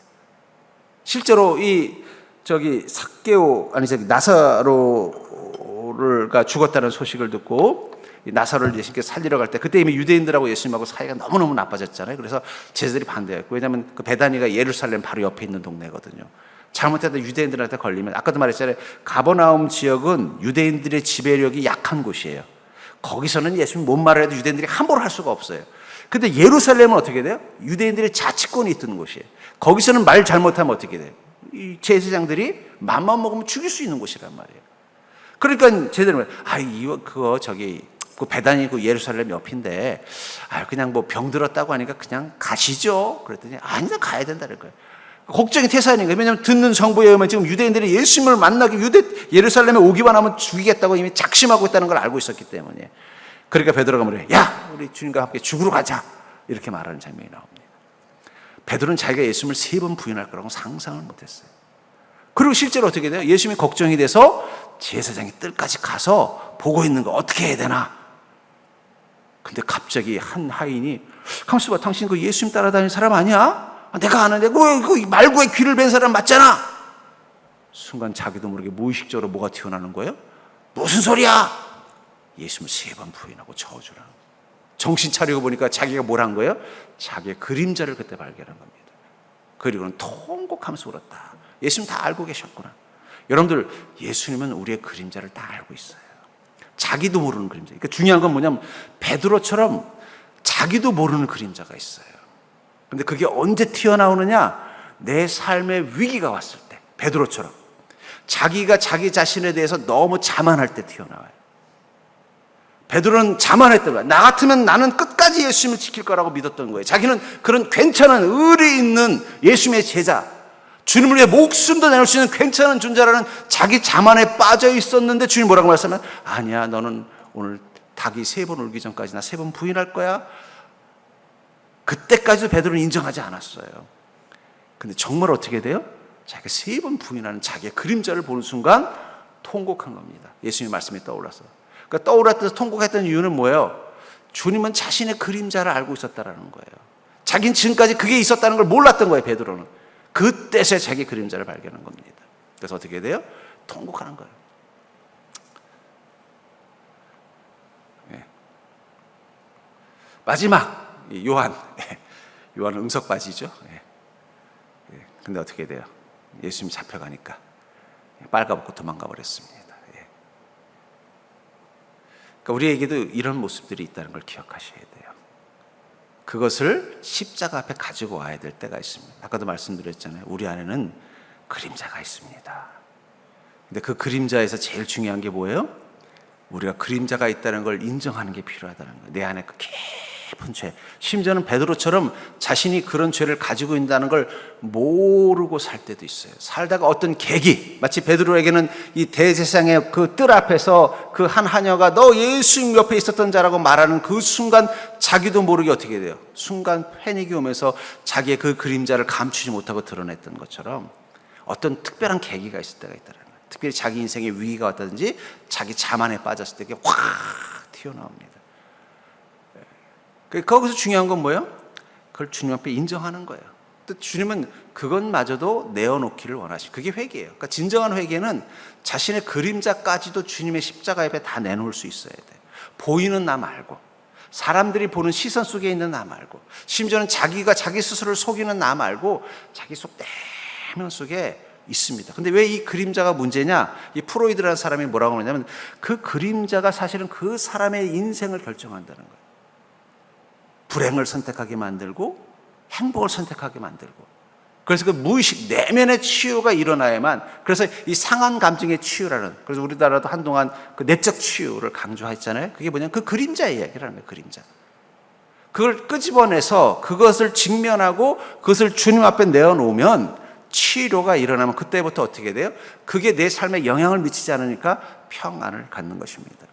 실제로 나사로가 죽었다는 소식을 듣고 나사로를 예수님께 살리러 갈 때, 그때 이미 유대인들하고 예수님하고 사이가 너무너무 나빠졌잖아요. 그래서 제자들이 반대했고, 왜냐하면 그 베다니가 예루살렘 바로 옆에 있는 동네거든요. 잘못해도 유대인들한테 걸리면, 아까도 말했잖아요. 가버나움 지역은 유대인들의 지배력이 약한 곳이에요. 거기서는 예수님 뭔 말을 해도 유대인들이 함부로 할 수가 없어요. 근데 예루살렘은 어떻게 돼요? 유대인들의 자치권이 있던 곳이에요. 거기서는 말 잘못하면 어떻게 돼요? 이 제사장들이 맘만 먹으면 죽일 수 있는 곳이란 말이에요. 그러니까 제자들은 그 베다니 그 예루살렘 옆인데, 그냥 뭐 병 들었다고 하니까 그냥 가시죠. 그랬더니 아니다, 가야 된다는 거예요. 걱정이 태산인 거예요. 왜냐하면 듣는 정보에 의하면 지금 유대인들이 예수님을 만나기 예루살렘에 오기만 하면 죽이겠다고 이미 작심하고 있다는 걸 알고 있었기 때문에. 그러니까 베드로가 뭐래요? 야, 우리 주님과 함께 죽으러 가자. 이렇게 말하는 장면이 나옵니다. 베드로는 자기가 예수님을 3번 부인할 거라고 상상을 못했어요. 그리고 실제로 어떻게 돼요? 예수님이 걱정이 돼서 제사장의 뜰까지 가서 보고 있는 거 어떻게 해야 되나? 근데 갑자기 한 하인이, 가만있어 봐, 당신 그 예수님 따라다니는 사람 아니야? 내가 아는데 그 말구에 귀를 벤 사람 맞잖아. 순간 자기도 모르게 무의식적으로 뭐가 튀어나오는 거예요? 무슨 소리야? 예수님을 3번 부인하고 저주라. 정신 차리고 보니까 자기가 뭘 한 거예요? 자기의 그림자를 그때 발견한 겁니다. 그리고는 통곡하면서 울었다. 예수님 다 알고 계셨구나. 여러분들, 예수님은 우리의 그림자를 다 알고 있어요. 자기도 모르는 그림자. 그러니까 중요한 건 뭐냐면 베드로처럼 자기도 모르는 그림자가 있어요. 근데 그게 언제 튀어나오느냐? 내 삶의 위기가 왔을 때, 베드로처럼 자기가 자기 자신에 대해서 너무 자만할 때 튀어나와요. 베드로는 자만했던 거야. 나 같으면 나는 끝까지 예수님을 지킬 거라고 믿었던 거예요. 자기는 그런 괜찮은 의리 있는 예수님의 제자, 주님을 위해 목숨도 내놓을 수 있는 괜찮은 존재라는 자기 자만에 빠져 있었는데, 주님 뭐라고 말씀하면, 아니야, 너는 오늘 닭이 3번 울기 전까지 나 3번 부인할 거야. 그때까지도 베드로는 인정하지 않았어요. 근데 정말 어떻게 돼요? 자기가 3번 부인하는 자기의 그림자를 보는 순간 통곡한 겁니다. 예수님의 말씀이 떠올라서. 그러니까 떠올랐던 통곡했던 이유는 뭐예요? 주님은 자신의 그림자를 알고 있었다라는 거예요. 자기는 지금까지 그게 있었다는 걸 몰랐던 거예요, 베드로는. 그때서야 자기 그림자를 발견한 겁니다. 그래서 어떻게 돼요? 통곡하는 거예요. 네. 마지막 요한, 요한은 응석바지죠. 근데 어떻게 돼요? 예수님 잡혀가니까 빨가벗고 도망가 버렸습니다. 그러니까 우리에게도 이런 모습들이 있다는 걸 기억하셔야 돼요. 그것을 십자가 앞에 가지고 와야 될 때가 있습니다. 아까도 말씀드렸잖아요. 우리 안에는 그림자가 있습니다. 근데 그 그림자에서 제일 중요한 게 뭐예요? 우리가 그림자가 있다는 걸 인정하는 게 필요하다는 거예요. 내 안에 그 깊은 죄, 심지어는 베드로처럼 자신이 그런 죄를 가지고 있다는 걸 모르고 살 때도 있어요. 살다가 어떤 계기, 마치 베드로에게는 이 대제사장의 그 뜰 앞에서 그 한 하녀가 너 예수님 옆에 있었던 자라고 말하는 그 순간 자기도 모르게 어떻게 돼요? 순간 패닉이 오면서 자기의 그 그림자를 감추지 못하고 드러냈던 것처럼 어떤 특별한 계기가 있을 때가 있다는 거예요. 특별히 자기 인생에 위기가 왔다든지 자기 자만에 빠졌을 때 이게 확 튀어나옵니다. 거기서 중요한 건 뭐예요? 그걸 주님 앞에 인정하는 거예요. 또 주님은 그것마저도 내어놓기를 원하시고, 그게 회개예요. 그러니까 진정한 회개는 자신의 그림자까지도 주님의 십자가 앞에 다 내놓을 수 있어야 돼요. 보이는 나 말고, 사람들이 보는 시선 속에 있는 나 말고, 심지어는 자기가 자기 스스로를 속이는 나 말고 자기 속 내면 속에 있습니다. 근데 왜 이 그림자가 문제냐? 이 프로이드라는 사람이 뭐라고 하냐면 그 그림자가 사실은 그 사람의 인생을 결정한다는 거예요. 불행을 선택하게 만들고 행복을 선택하게 만들고, 그래서 그 무의식 내면의 치유가 일어나야만, 그래서 이 상한 감정의 치유라는, 그래서 우리나라도 한동안 그 내적 치유를 강조했잖아요. 그게 뭐냐면 그 그림자 이야기라는 거예요. 그림자. 그걸 끄집어내서 그것을 직면하고 그것을 주님 앞에 내어놓으면 치료가 일어나면 그때부터 어떻게 돼요? 그게 내 삶에 영향을 미치지 않으니까 평안을 갖는 것입니다.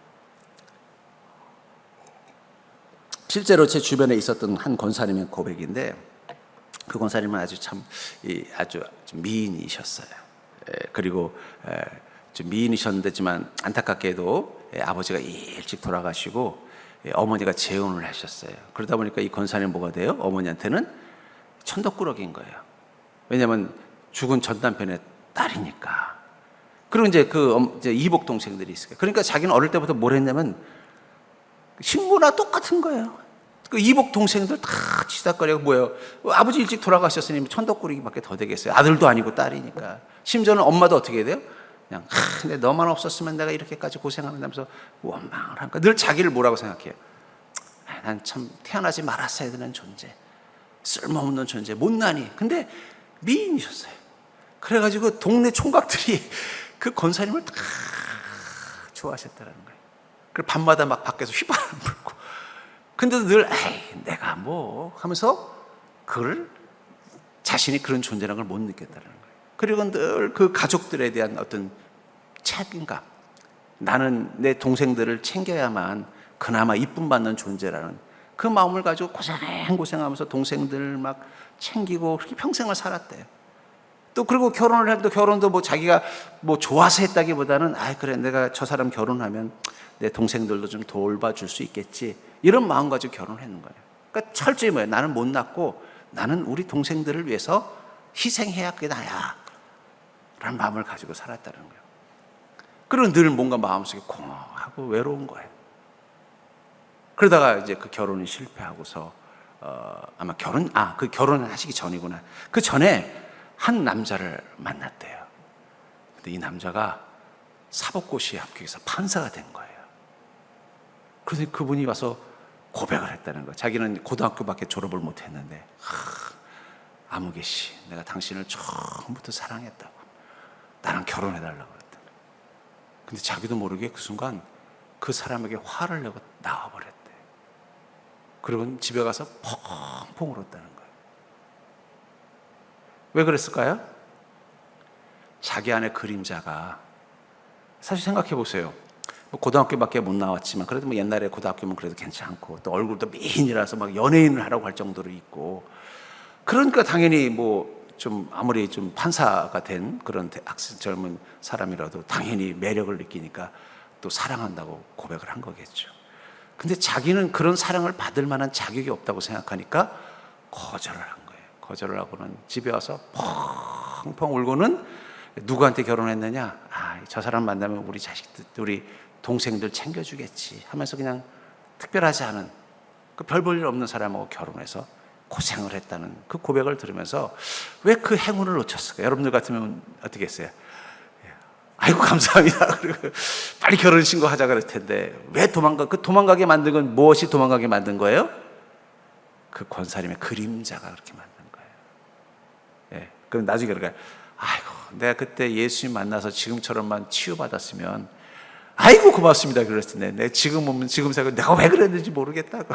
실제로 제 주변에 있었던 한 권사님의 고백인데, 그 권사님은 아주 좀 미인이셨어요. 그리고 좀 미인이셨는데지만 안타깝게도 아버지가 일찍 돌아가시고 어머니가 재혼을 하셨어요. 그러다 보니까 이 권사님 뭐가 돼요? 어머니한테는 천덕꾸러기인 거예요. 왜냐하면 죽은 전 남편의 딸이니까. 그리고 이제 이복 동생들이 있어요. 그러니까 자기는 어릴 때부터 뭘 했냐면 신부나 똑같은 거예요. 그 이복 동생들 다 치닥거리고 뭐예요? 아버지 일찍 돌아가셨으니 천덕꾸러기밖에 더 되겠어요. 아들도 아니고 딸이니까. 심지어는 엄마도 어떻게 돼요? 그냥 근데 너만 없었으면 내가 이렇게까지 고생한다면서 원망을 하니까 늘 자기를 뭐라고 생각해요? 난 참 태어나지 말았어야 되는 존재, 쓸모없는 존재, 못나니. 근데 미인이셨어요. 그래가지고 동네 총각들이 그 권사님을 다 좋아하셨다는 거예요. 그리고 밤마다 막 밖에서 휘바람 불고. 근데도 늘 에이 내가 뭐 하면서 그걸 자신이 그런 존재라는 걸 못 느꼈다는 거예요. 그리고 늘 그 가족들에 대한 어떤 책임감, 나는 내 동생들을 챙겨야만 그나마 이쁨 받는 존재라는 그 마음을 가지고 고생하면서 동생들 막 챙기고 그렇게 평생을 살았대요. 또 그리고 결혼을 해도 결혼도 뭐 자기가 뭐 좋아서 했다기보다는 그래 내가 저 사람 결혼하면 내 동생들도 좀 돌봐줄 수 있겠지, 이런 마음 가지고 결혼했는 거예요. 그러니까 철저히 뭐예요? 나는 못 낳고 나는 우리 동생들을 위해서 희생해야 그게 나야 라는 마음을 가지고 살았다는 거예요. 그리고 늘 뭔가 마음속에 공허하고 외로운 거예요. 그러다가 이제 그 결혼이 실패하고서 아마 그 결혼을 하시기 전이구나. 그 전에 한 남자를 만났대요. 근데 이 남자가 사법고시에 합격해서 판사가 된 거예요. 그래서 그분이 와서 고백을 했다는 거예요. 자기는 고등학교밖에 졸업을 못했는데 아무개 씨, 내가 당신을 처음부터 사랑했다고, 나랑 결혼해달라고 그랬다. 근데 자기도 모르게 그 순간 그 사람에게 화를 내고 나와버렸대. 그리고 집에 가서 펑펑 울었다는 거예요. 왜 그랬을까요? 자기 안에 그림자가, 사실 생각해 보세요. 뭐 고등학교밖에 못 나왔지만 그래도 뭐 옛날에 고등학교면 그래도 괜찮고, 또 얼굴도 미인이라서 막 연예인을 하라고 할 정도로 있고, 그러니까 당연히 뭐 좀 아무리 좀 판사가 된 그런 학생 젊은 사람이라도 당연히 매력을 느끼니까 또 사랑한다고 고백을 한 거겠죠. 근데 자기는 그런 사랑을 받을 만한 자격이 없다고 생각하니까 거절을 한 거예요. 거절을 하고는 집에 와서 펑펑 울고는 누구한테 결혼했느냐? 저 사람 만나면 우리 자식들, 우리 동생들 챙겨주겠지 하면서 그냥 특별하지 않은 그 별 볼 일 없는 사람하고 결혼해서 고생을 했다는 그 고백을 들으면서 왜 그 행운을 놓쳤을까? 여러분들 같으면 어떻게 했어요? 아이고 감사합니다. 그리고 빨리 결혼 신고하자 그럴 텐데 왜 도망가게 만든 건 무엇이 도망가게 만든 거예요? 그 권사님의 그림자가 그렇게 만든 거예요. 예. 그럼 나중에 그러니까 아이고 내가 그때 예수님 만나서 지금처럼만 치유받았으면 아이고 고맙습니다 그랬을 텐데 내 지금 생각 내가 왜 그랬는지 모르겠다고.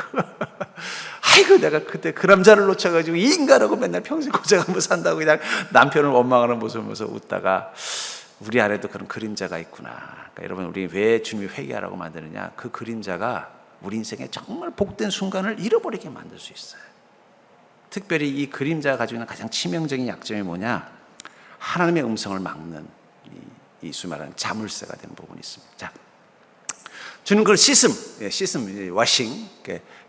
아이고 내가 그때 그 남자를 놓쳐가지고 이 인간하고 맨날 평생 고생하면서 산다고 그냥 남편을 원망하는 모습을 보면서 웃다가 우리 안에도 그런 그림자가 있구나. 그러니까 여러분 우리 왜 주님이 회개하라고 만드느냐? 그 그림자가 우리 인생에 정말 복된 순간을 잃어버리게 만들 수 있어요. 특별히 이 그림자가 가지고 있는 가장 치명적인 약점이 뭐냐? 하나님의 음성을 막는 이 소위 말하는 자물쇠가 되는 부분이 있습니다. 자, 주는 그걸 시슴, 와싱.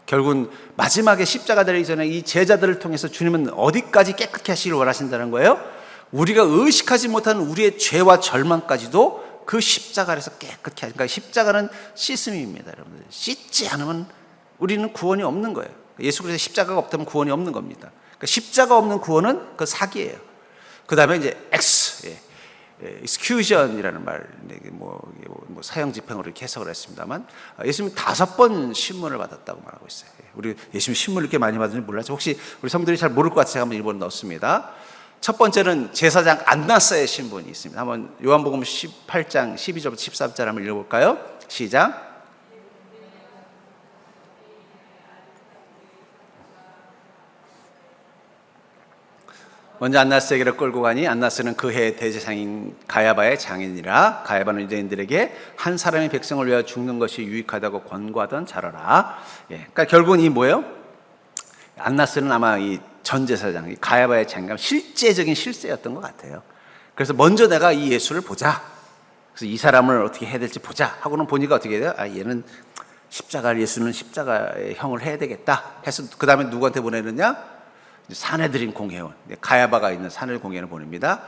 결국은 마지막에 십자가 되기 전에 이 제자들을 통해서 주님은 어디까지 깨끗게 하시길 원하신다는 거예요? 우리가 의식하지 못한 우리의 죄와 절망까지도 그 십자가 아래서 깨끗게 하시니까 십자가는 시스미입니다. 여러분들 씻지 않으면 우리는 구원이 없는 거예요. 예수 그리스도의 십자가가 없다면 구원이 없는 겁니다. 그러니까 십자가 없는 구원은 그 사기예요. 그 다음에 이제 execution이라는 말, 사형 집행으로 이렇게 해석을 했습니다만 예수님이 5번 신문을 받았다고 말하고 있어요. 우리 예수님 신문을 이렇게 많이 받는지 몰라서 혹시 우리 성도들이 잘 모를 것 같아서 한번 일본에 넣었습니다. 첫 번째는 제사장 안나스의 신분이 있습니다. 한번 요한복음 18장 12절부터 13절 한번 읽어볼까요? 시작. 먼저 안나스에게로 끌고 가니 안나스는 그 해의 대제사장인 가야바의 장인이라. 가야바는 유대인들에게 한 사람의 백성을 위하여 죽는 것이 유익하다고 권고하던 자라라. 그러니까 결국은 이 뭐예요? 안나스는 아마 이 전제사장, 가야바의 장인, 실제적인 실세였던 것 같아요. 그래서 먼저 내가 이 예수를 보자. 그래서 이 사람을 어떻게 해야 될지 보자 하고는 보니까 어떻게 돼요? 얘는 예수는 십자가의 형을 해야 되겠다 해서 그 다음에 누구한테 보내느냐? 사내들인 공회원, 가야바가 있는 사내 공회원을 보냅니다.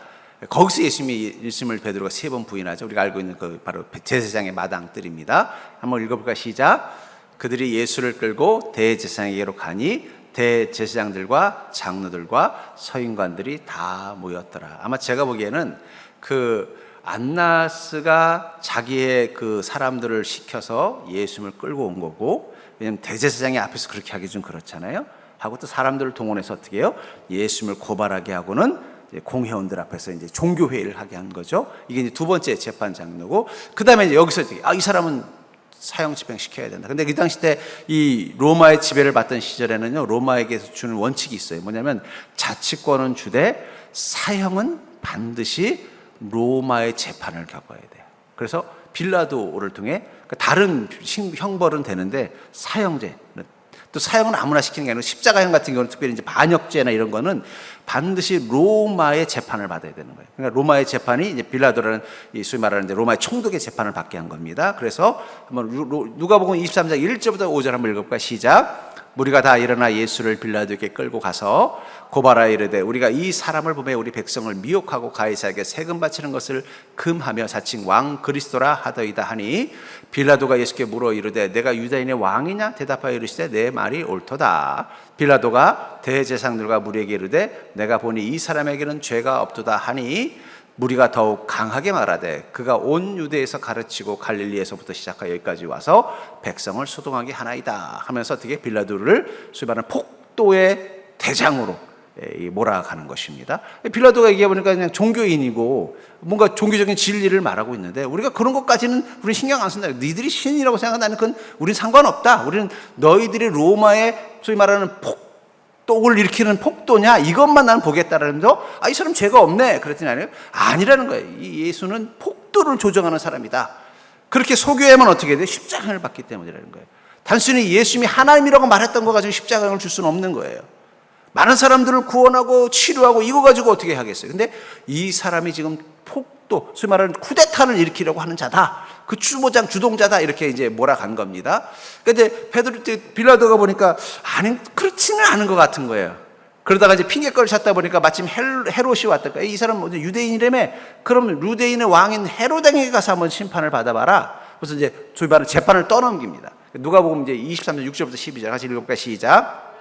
거기서 예수님을 베드로가 3번 부인하죠. 우리가 알고 있는 그 바로 제사장의 마당들입니다. 한번 읽어볼까요? 시작. 그들이 예수를 끌고 대제사장에게로 가니 대제사장들과 장로들과 서인관들이 다 모였더라. 아마 제가 보기에는 그 안나스가 자기의 그 사람들을 시켜서 예수님을 끌고 온 거고, 왜냐하면 대제사장이 앞에서 그렇게 하기 좀 그렇잖아요. 하고 또 사람들을 동원해서 어떻게 해요? 예수님을 고발하게 하고는 이제 공회원들 앞에서 이제 종교회의를 하게 한 거죠. 이게 이제 두 번째 재판 장르고, 그 다음에 이제 여기서 이 사람은 사형 집행시켜야 된다. 근데 그 당시 때 이 로마의 지배를 받던 시절에는요, 로마에게서 주는 원칙이 있어요. 뭐냐면 자치권은 주되 사형은 반드시 로마의 재판을 겪어야 돼요. 그래서 빌라도를 통해 다른 형벌은 되는데 사형제, 또 사형은 아무나 시키는 게 아니고 십자가형 같은 경우는 특별히 이제 반역죄나 이런 거는 반드시 로마의 재판을 받아야 되는 거예요. 그러니까 로마의 재판이 이제 빌라도라는 이 소위 말하는 이제 로마의 총독의 재판을 받게 한 겁니다. 그래서 한번 누가복음 23장 1절부터 5절 한번 읽어볼까요? 시작. 무리가 다 일어나 예수를 빌라도에게 끌고 가서 고발하여 이르되 우리가 이 사람을 보매 우리 백성을 미혹하고 가이사에게 세금 바치는 것을 금하며 자칭 왕 그리스도라 하더이다 하니, 빌라도가 예수께 물어 이르되 내가 유다인의 왕이냐? 대답하여 이르시되 내 말이 옳도다. 빌라도가 대제사장들과 무리에게 이르되 내가 보니 이 사람에게는 죄가 없도다 하니, 무리가 더욱 강하게 말하되 그가 온 유대에서 가르치고 갈릴리에서부터 시작하여 여기까지 와서 백성을 소동하게 하나이다 하면서 어떻게 빌라도를 소위 말하는 폭도의 대장으로 몰아가는 것입니다. 빌라도가 얘기해보니까 그냥 종교인이고 뭔가 종교적인 진리를 말하고 있는데, 우리가 그런 것까지는 우리는 신경 안 쓴다. 너희들이 신이라고 생각한다는 건 우리는 상관없다. 우리는 너희들이 로마의 소위 말하는 폭독을 일으키는 폭도냐, 이것만 나는 보겠다라는 거. 이 사람 죄가 없네 그랬더니 아니라는 거예요. 이 예수는 폭도를 조정하는 사람이다. 그렇게 속여야만 어떻게 돼? 십자가를 받기 때문이라는 거예요. 단순히 예수님이 하나님이라고 말했던 거 가지고 십자가를 줄 수는 없는 거예요. 많은 사람들을 구원하고 치료하고 이거 가지고 어떻게 하겠어요? 근데 이 사람이 지금 폭도, 소위 말하는 쿠데타를 일으키려고 하는 자다. 그 추모장 주동자다. 이렇게 이제 몰아간 겁니다. 근데 빌라도가 보니까 아니, 그렇지는 않은 것 같은 거예요. 그러다가 이제 핑계거리를 찾다 보니까 마침 헤롯이 왔다. 이 사람 유대인이라며? 그럼 유대인의 왕인 헤롯에게 가서 한번 심판을 받아봐라. 그래서 이제 소위 말하는 재판을 떠넘깁니다. 누가복음 이제 23장 6절부터 12절 같이 읽어볼까요? 시작.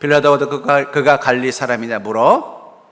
빌라도가 그가 갈릴 사람이냐 물어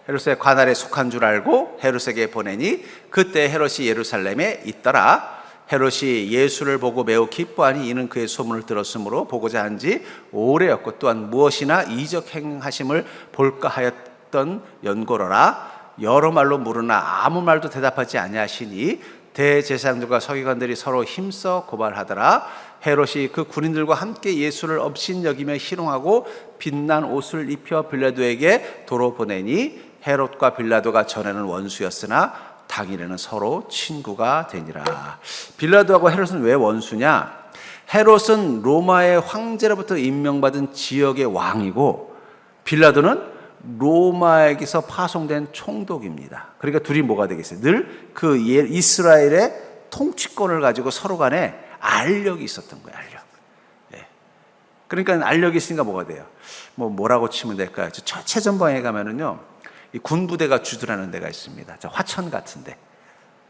헤롯의 관할에 속한 줄 알고 헤롯에게 보내니 그때 헤롯이 예루살렘에 있더라. 헤롯이 예수를 보고 매우 기뻐하니 이는 그의 소문을 들었으므로 보고자 한지 오래였고 또한 무엇이나 이적 행하심을 볼까 하였던 연고로라. 여러 말로 물으나 아무 말도 대답하지 아니하시니 대제사장들과 서기관들이 서로 힘써 고발하더라. 헤롯이 그 군인들과 함께 예수를 업신여기며 희롱하고 빛난 옷을 입혀 빌라도에게 도로 보내니 헤롯과 빌라도가 전에는 원수였으나 당일에는 서로 친구가 되니라. 빌라도하고 헤롯은 왜 원수냐? 헤롯은 로마의 황제로부터 임명받은 지역의 왕이고 빌라도는 로마에게서 파송된 총독입니다. 그러니까 둘이 뭐가 되겠어요? 늘 그 이스라엘의 통치권을 가지고 서로 간에 알력이 있었던 거예요. 알력. 예. 그러니까 알력이 있으니까 뭐가 돼요? 뭐라고 치면 될까요? 최전방에 가면은요, 이 군부대가 주둔하는 데가 있습니다. 화천 같은데,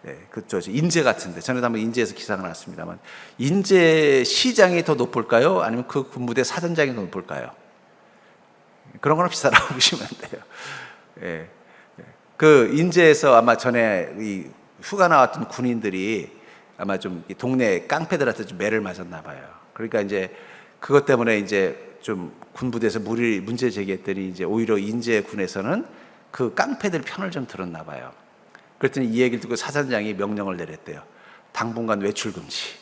예, 그쪽 인제 같은데. 전에도 한번 인제에서 기사가 났습니다만, 인제 시장이 더 높을까요? 아니면 그 군부대 사전장이 더 높을까요? 그런 거랑 비슷하다고 보시면 돼요. 예. 그 인제에서 아마 전에 이 휴가 나왔던 군인들이 아마 좀 동네 깡패들한테 좀 매를 맞았나 봐요. 그러니까 이제 그것 때문에 이제 좀 군부대에서 문제 제기했더니 이제 오히려 인제군에서는 그 깡패들 편을 좀 들었나 봐요. 그랬더니 이 얘기를 듣고 사단장이 명령을 내렸대요. 당분간 외출 금지.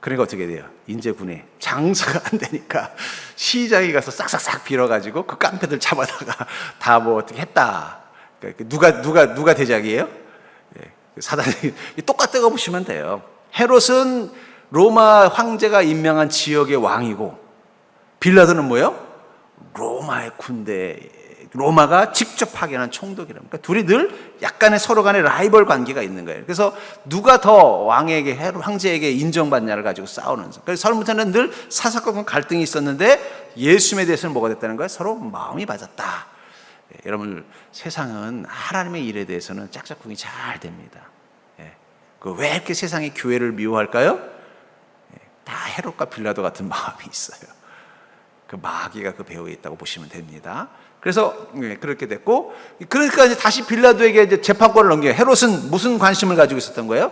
그러니까 어떻게 돼요? 인제군이 장사가 안 되니까 시장에 가서 싹싹싹 빌어가지고 그 깡패들 잡아다가 다 뭐 어떻게 했다. 그러니까 누가 대장이에요? 예, 사단장이 똑같다고 보시면 돼요. 헤롯은 로마 황제가 임명한 지역의 왕이고 빌라도는 뭐예요? 로마의 군대, 로마가 직접 파견한 총독이랍니다. 그러니까 둘이 늘 약간의 서로 간의 라이벌 관계가 있는 거예요. 그래서 누가 더 왕에게, 황제에게 인정받냐를 가지고 싸우는. 그래서 서로부터는 늘 사사건건 갈등이 있었는데 예수님에 대해서는 뭐가 됐다는 거예요? 서로 마음이 맞았다. 예, 여러분, 세상은 하나님의 일에 대해서는 짝짝꿍이 잘 됩니다. 예, 왜 이렇게 세상이 교회를 미워할까요? 예, 다 헤롯과 빌라도 같은 마음이 있어요. 그 마귀가 그 배후에 있다고 보시면 됩니다. 그래서 그렇게 됐고, 그러니까 이제 다시 빌라도에게 이제 재판권을 넘겨요. 헤롯은 무슨 관심을 가지고 있었던 거예요?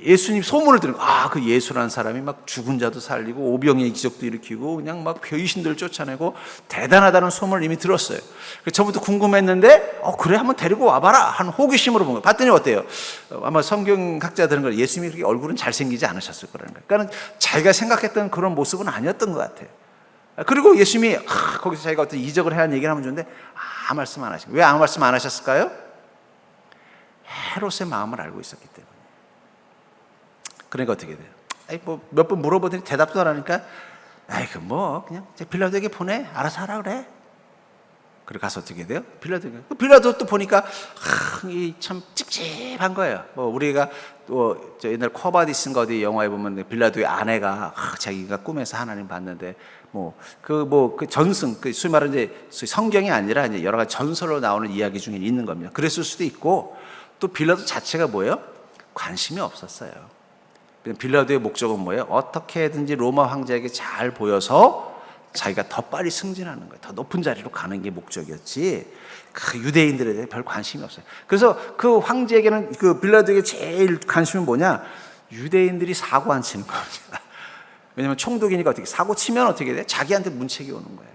예수님 소문을 들은 거. 그 예수라는 사람이 막 죽은 자도 살리고 오병이의 기적도 일으키고 그냥 막 귀신들 쫓아내고 대단하다는 소문을 이미 들었어요. 그래서 저부터 궁금했는데 그래 한번 데리고 와봐라 하는 호기심으로 본 거예요. 봤더니 어때요? 아마 성경학자들은 그래요. 예수님이 그렇게 얼굴은 잘생기지 않으셨을 거라는 거예요. 그러니까 자기가 생각했던 그런 모습은 아니었던 것 같아요. 그리고 예수님이 거기서 자기가 어떤 이적을 해야 하는 얘기를 하면 좋은데 아무 말씀 안 하시고, 왜 아무 말씀 안 하셨을까요? 헤롯의 마음을 알고 있었기 때문에. 그러니까 어떻게 돼요? 몇 번 물어보더니 대답도 안 하니까 그냥 빌라도에게 보내, 알아서 하라 그래. 그래 가서 어떻게 돼요? 빌라도 또 보니까 참 찝찝한 거예요. 우리가 또 옛날 코바디스인가 어디 영화에 보면 빌라도의 아내가 자기가 꿈에서 하나님 봤는데 그 전승, 소위 말하는 이제 성경이 아니라 이제 여러 가지 전설로 나오는 이야기 중에 있는 겁니다. 그랬을 수도 있고, 또 빌라도 자체가 뭐예요? 관심이 없었어요. 빌라도의 목적은 뭐예요? 어떻게든지 로마 황제에게 잘 보여서 자기가 더 빨리 승진하는 거예요. 더 높은 자리로 가는 게 목적이었지, 그 유대인들에 대해 별 관심이 없어요. 그래서 그 황제에게는, 그 빌라도에게 제일 관심은 뭐냐? 유대인들이 사고 안 치는 겁니다. 왜냐하면 총독이니까 어떻게 사고 치면 어떻게 돼? 자기한테 문책이 오는 거예요.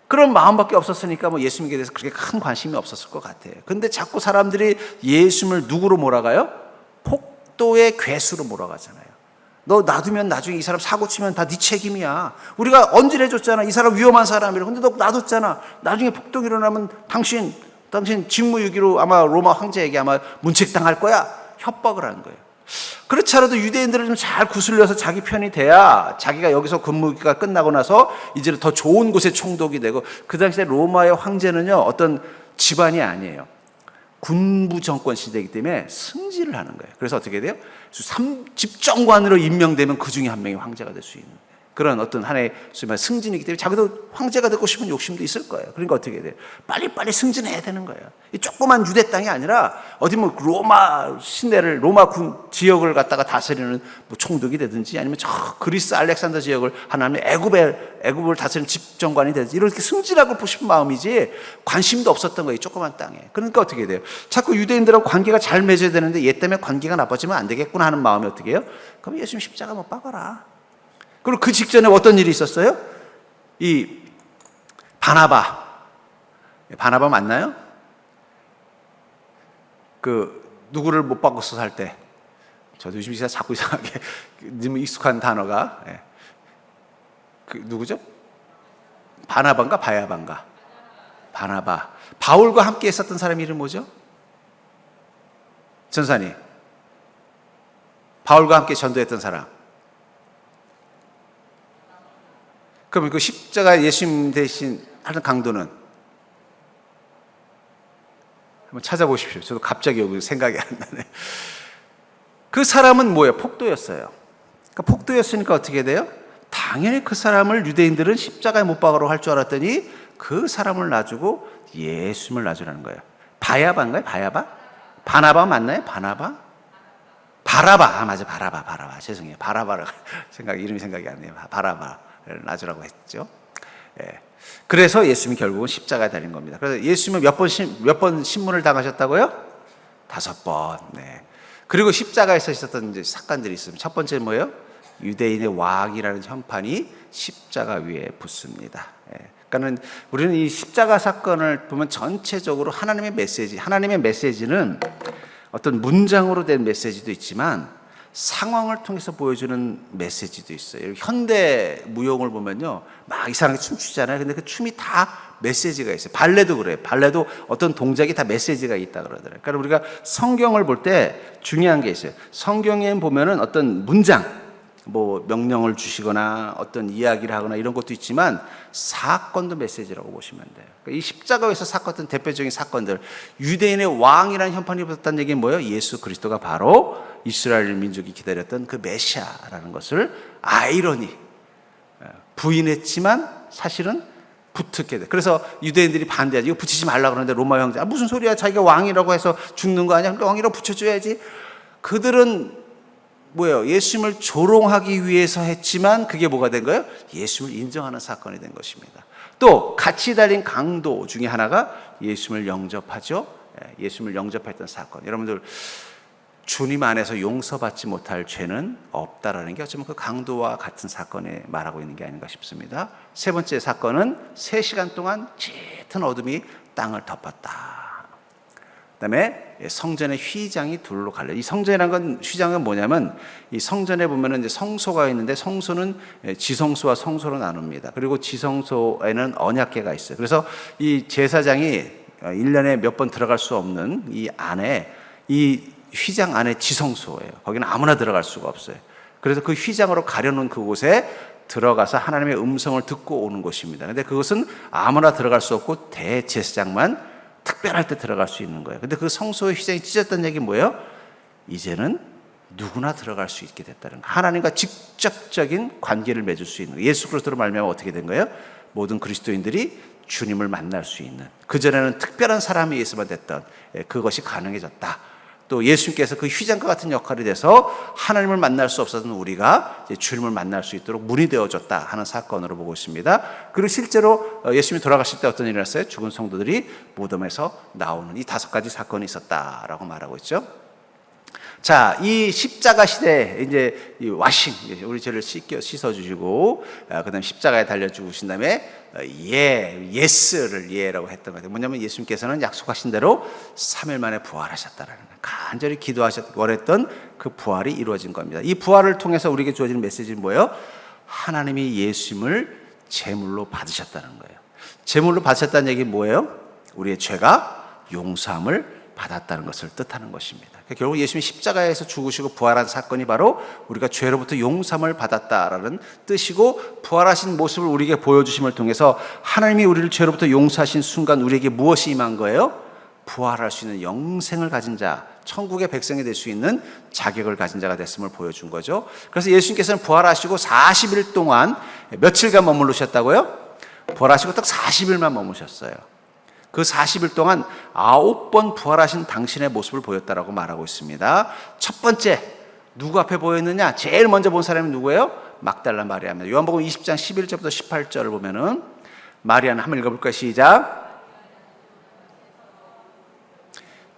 그런 마음밖에 없었으니까 예수님에 대해서 그렇게 큰 관심이 없었을 것 같아요. 근데 자꾸 사람들이 예수님을 누구로 몰아가요? 폭도의 괴수로 몰아가잖아요. 너 놔두면 나중에 이 사람 사고 치면 다 네 책임이야. 우리가 언질해줬잖아. 이 사람 위험한 사람이라고. 근데 너 놔뒀잖아. 나중에 폭동 일어나면 당신 직무유기로 아마 로마 황제에게 아마 문책당할 거야. 협박을 하는 거예요. 그렇지 않아도 유대인들을 좀 잘 구슬려서 자기 편이 돼야 자기가 여기서 근무가 끝나고 나서 이제 더 좋은 곳에 총독이 되고, 그 당시에 로마의 황제는요, 어떤 집안이 아니에요. 군부 정권 시대이기 때문에 승진을 하는 거예요. 그래서 어떻게 돼요? 집정관으로 임명되면 그 중에 한 명이 황제가 될 수 있는 거예요. 그런 어떤 하나의 승진이기 때문에 자기도 황제가 되고 싶은 욕심도 있을 거예요. 그러니까 어떻게 해야 돼요? 빨리빨리 승진해야 되는 거예요. 이 조그만 유대 땅이 아니라 어디 뭐 로마 시내를 로마 군 지역을 갖다가 다스리는 뭐 총독이 되든지 아니면 저 그리스 알렉산더 지역을 하나님의 애굽을 다스리는 집정관이 되든지 이렇게 승진하고 싶은 마음이지 관심도 없었던 거예요. 조그만 땅에. 그러니까 어떻게 해야 돼요? 자꾸 유대인들하고 관계가 잘 맺어야 되는데 얘 때문에 관계가 나빠지면 안 되겠구나 하는 마음이 어떻게 해요? 그럼 예수님 십자가 못 박아라. 그리고 그 직전에 어떤 일이 있었어요? 이 바나바 맞나요? 그 누구를 못 박아서 살 때, 저도 요즘 자꾸 이상하게 너무 익숙한 단어가 그 누구죠? 바나바인가 바야바인가? 바나바. 바울과 함께 있었던 사람 이름 뭐죠? 전사님. 바울과 함께 전도했던 사람. 그러면 그 십자가 예수님 대신 하는 강도는 한번 찾아보십시오. 저도 갑자기 여기 생각이 안 나네. 그 사람은 뭐예요? 폭도였어요. 그러니까 폭도였으니까 어떻게 돼요? 당연히 그 사람을 유대인들은 십자가에 못 박으러 할 줄 알았더니 그 사람을 놔주고 예수님을 놔주라는 거예요. 바야바인가요? 바야바? 바나바 맞나요? 바나바? 바라바. 맞아. 바라바. 죄송해요. 바라바를 이름이 생각이 안 나요. 바라바. 놔주라고 했죠. 예. 그래서 예수님이 결국은 십자가에 달린 겁니다. 그래서 예수님은 몇 번 신문을 당하셨다고요? 5번. 네. 그리고 십자가에서 있었던 이제 사건들이 있습니다. 첫 번째 뭐예요? 유대인의 왕이라는 현판이 십자가 위에 붙습니다. 예. 그러니까는 우리는 이 십자가 사건을 보면 전체적으로 하나님의 메시지는 어떤 문장으로 된 메시지도 있지만 상황을 통해서 보여주는 메시지도 있어요. 현대 무용을 보면요, 막 이상하게 춤추잖아요. 근데 그 춤이 다 메시지가 있어요. 발레도 그래요. 발레도 어떤 동작이 다 메시지가 있다 그러더라고요. 그러니까 우리가 성경을 볼 때 중요한 게 있어요. 성경에 보면은 어떤 문장, 뭐 명령을 주시거나 어떤 이야기를 하거나 이런 것도 있지만 사건도 메시지라고 보시면 돼요. 그러니까 이 십자가에서 사건은 대표적인 사건들, 유대인의 왕이라는 현판이 붙었다는 얘기는 뭐예요? 예수 그리스도가 바로 이스라엘 민족이 기다렸던 그 메시아라는 것을 아이러니 부인했지만 사실은 붙게 돼. 그래서 유대인들이 반대하지. 이거 붙이지 말라 그러는데 로마 형제 무슨 소리야? 자기가 왕이라고 해서 죽는 거 아니야? 그러니까 왕이라고 붙여줘야지. 그들은 뭐예요? 예수님을 조롱하기 위해서 했지만 그게 뭐가 된 거예요? 예수님을 인정하는 사건이 된 것입니다. 또 같이 달린 강도 중에 하나가 예수님을 영접하죠. 예수님을 영접했던 사건. 여러분들 주님 안에서 용서받지 못할 죄는 없다라는 게 어쩌면 그 강도와 같은 사건에 말하고 있는 게 아닌가 싶습니다. 세 번째 사건은 3시간 동안 짙은 어둠이 땅을 덮었다. 그다음에 성전의 휘장이 둘로 갈려. 이 성전이라는 건 휘장은 뭐냐면 이 성전에 보면은 이제 성소가 있는데 성소는 지성소와 성소로 나눕니다. 그리고 지성소에는 언약궤가 있어요. 그래서 이 제사장이 1년에 몇 번 들어갈 수 없는 이 안에 이 휘장 안에 지성소예요. 거기는 아무나 들어갈 수가 없어요. 그래서 그 휘장으로 가려놓은 그곳에 들어가서 하나님의 음성을 듣고 오는 곳입니다. 근데 그것은 아무나 들어갈 수 없고 대제사장만 특별할 때 들어갈 수 있는 거예요. 근데 그 성소의 휘장이 찢었다는 얘기는 뭐예요? 이제는 누구나 들어갈 수 있게 됐다는 거예요. 하나님과 직접적인 관계를 맺을 수 있는 거예요. 예수 그리스도로 말미암아 어떻게 된 거예요? 모든 그리스도인들이 주님을 만날 수 있는, 그전에는 특별한 사람에 의해서만 됐던 그것이 가능해졌다. 또 예수님께서 그 휘장과 같은 역할이 돼서 하나님을 만날 수 없었던 우리가 이제 주님을 만날 수 있도록 문이 되어졌다 하는 사건으로 보고 있습니다. 그리고 실제로 예수님이 돌아가실 때 어떤 일이 일어났어요? 죽은 성도들이 무덤에서 나오는 이 5가지 사건이 있었다라고 말하고 있죠. 자, 이 십자가 시대에 이제 이 와싱, 우리 죄를 씻어주시고, 그 다음에 십자가에 달려 죽으신 다음에 예스를 예라고 했던 것 같아요. 뭐냐면 예수님께서는 약속하신 대로 3일 만에 부활하셨다라는 거예요. 간절히 원했던 그 부활이 이루어진 겁니다. 이 부활을 통해서 우리에게 주어지는 메시지는 뭐예요? 하나님이 예수님을 제물로 받으셨다는 거예요. 제물로 받으셨다는 얘기는 뭐예요? 우리의 죄가 용서함을 받았다는 것을 뜻하는 것입니다. 결국 예수님이 십자가에서 죽으시고 부활한 사건이 바로 우리가 죄로부터 용서함을 받았다라는 뜻이고, 부활하신 모습을 우리에게 보여주심을 통해서 하나님이 우리를 죄로부터 용서하신 순간 우리에게 무엇이 임한 거예요? 부활할 수 있는 영생을 가진 자, 천국의 백성이 될 수 있는 자격을 가진 자가 됐음을 보여준 거죠. 그래서 예수님께서는 부활하시고 40일 동안 며칠간 머무르셨다고요? 부활하시고 딱 40일만 머무셨어요. 그 40일 동안 9번 부활하신 당신의 모습을 보였다라고 말하고 있습니다. 첫 번째, 누구 앞에 보였느냐? 제일 먼저 본 사람이 누구예요? 막달라 마리아입니다. 요한복음 20장 11절부터 18절을 보면은 마리아는 한번 읽어볼까요? 시작.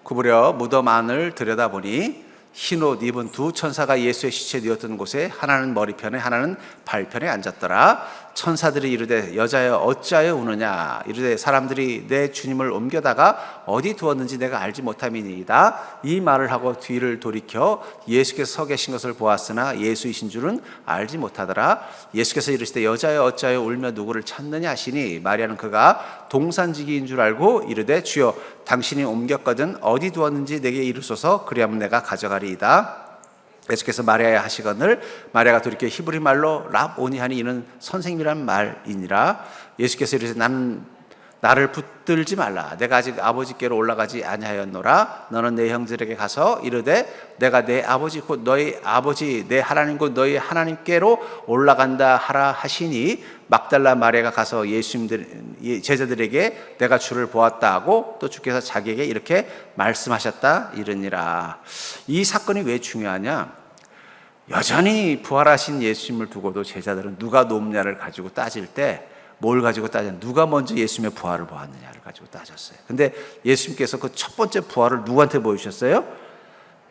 구부려 무덤 안을 들여다보니 흰옷 입은 두 천사가 예수의 시체 뉘었던 곳에 하나는 머리편에 하나는 발편에 앉았더라. 천사들이 이르되 여자여 어찌하여 우느냐? 이르되 사람들이 내 주님을 옮겨다가 어디 두었는지 내가 알지 못함이니이다. 이 말을 하고 뒤를 돌이켜 예수께서 서 계신 것을 보았으나 예수이신 줄은 알지 못하더라. 예수께서 이르시되 여자여 어찌하여 울며 누구를 찾느냐 하시니 마리아는 그가 동산지기인 줄 알고 이르되 주여 당신이 옮겼거든 어디 두었는지 내게 이르소서 그리하면 내가 가져가리이다. 예수께서 마리아에 하시거늘 마리아가 돌이켜 히브리 말로 랍오니 하니 이는 선생님이란 말이니라. 예수께서 이르시되 나를 붙들지 말라. 내가 아직 아버지께로 올라가지 아니하였노라. 너는 내 형제들에게 가서 이르되 내가 내 아버지 곧 너희 아버지 내 하나님 곧 너희 하나님께로 올라간다 하라 하시니 막달라 마리아가 가서 제자들에게 내가 주를 보았다 하고 또 주께서 자기에게 이렇게 말씀하셨다 이르니라. 이 사건이 왜 중요하냐? 여전히 부활하신 예수님을 두고도 제자들은 누가 높냐를 가지고 따질 때 뭘 가지고 따졌냐? 누가 먼저 예수님의 부활을 보았느냐를 가지고 따졌어요. 근데 예수님께서 그 첫 번째 부활을 누구한테 보여주셨어요?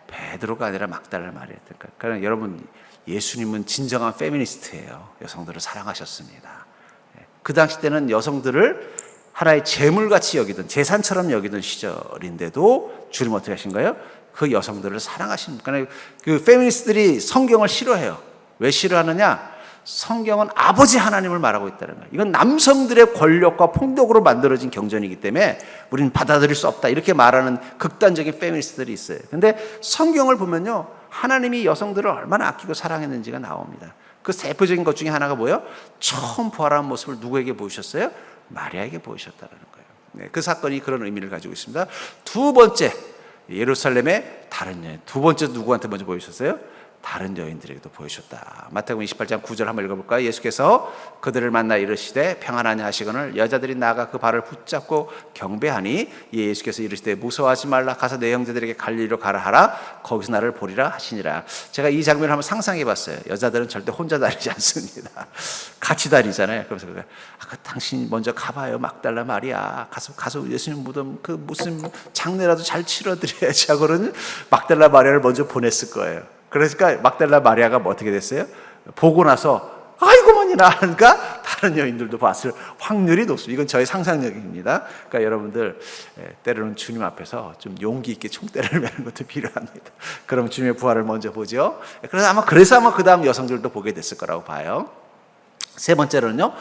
베드로가 아니라 막달라 마리아였다니까. 그러니까 여러분, 예수님은 진정한 페미니스트예요. 여성들을 사랑하셨습니다. 그 당시 때는 여성들을 하나의 재물같이 여기던 재산처럼 여기던 시절인데도 주님 어떻게 하신 거예요? 그 여성들을 사랑하십니다. 그러니까 그 페미니스트들이 성경을 싫어해요. 왜 싫어하느냐? 성경은 아버지 하나님을 말하고 있다는 거예요. 이건 남성들의 권력과 폭력으로 만들어진 경전이기 때문에 우리는 받아들일 수 없다 이렇게 말하는 극단적인 페미니스트들이 있어요. 근데 성경을 보면요, 하나님이 여성들을 얼마나 아끼고 사랑했는지가 나옵니다. 그 대표적인 것 중에 하나가 뭐예요? 처음 부활한 모습을 누구에게 보이셨어요? 마리아에게 보이셨다는 거예요. 네, 그 사건이 그런 의미를 가지고 있습니다. 두 번째, 예루살렘의 다른 여인. 두 번째 누구한테 먼저 보이셨어요? 다른 여인들에게도 보이셨다. 마태복음 28장 9절 한번 읽어볼까요? 예수께서 그들을 만나 이르시되 평안하냐 하시거늘 여자들이 나아가 그 발을 붙잡고 경배하니 예수께서 이르시되 무서워하지 말라. 가서 내 형제들에게 갈릴리로 가라 하라. 거기서 나를 보리라 하시니라. 제가 이 장면을 한번 상상해 봤어요. 여자들은 절대 혼자 다니지 않습니다. 같이 다니잖아요. 그래서 당신 먼저 가봐요. 막달라 마리아. 가서 예수님 무덤 그 무슨 장례라도 잘 치러드려야지 하고는 막달라 마리아를 먼저 보냈을 거예요. 그러니까 막달라 마리아가 뭐 어떻게 됐어요? 보고 나서 아이고머니나 하니까 다른 여인들도 봤을 확률이 높습니다. 이건 저의 상상력입니다. 그러니까 여러분들 때로는 주님 앞에서 좀 용기 있게 총대를 매는 것도 필요합니다. 그럼 주님의 부활을 먼저 보죠. 그래서 아마 그 다음 여성들도 보게 됐을 거라고 봐요. 세 번째로는요,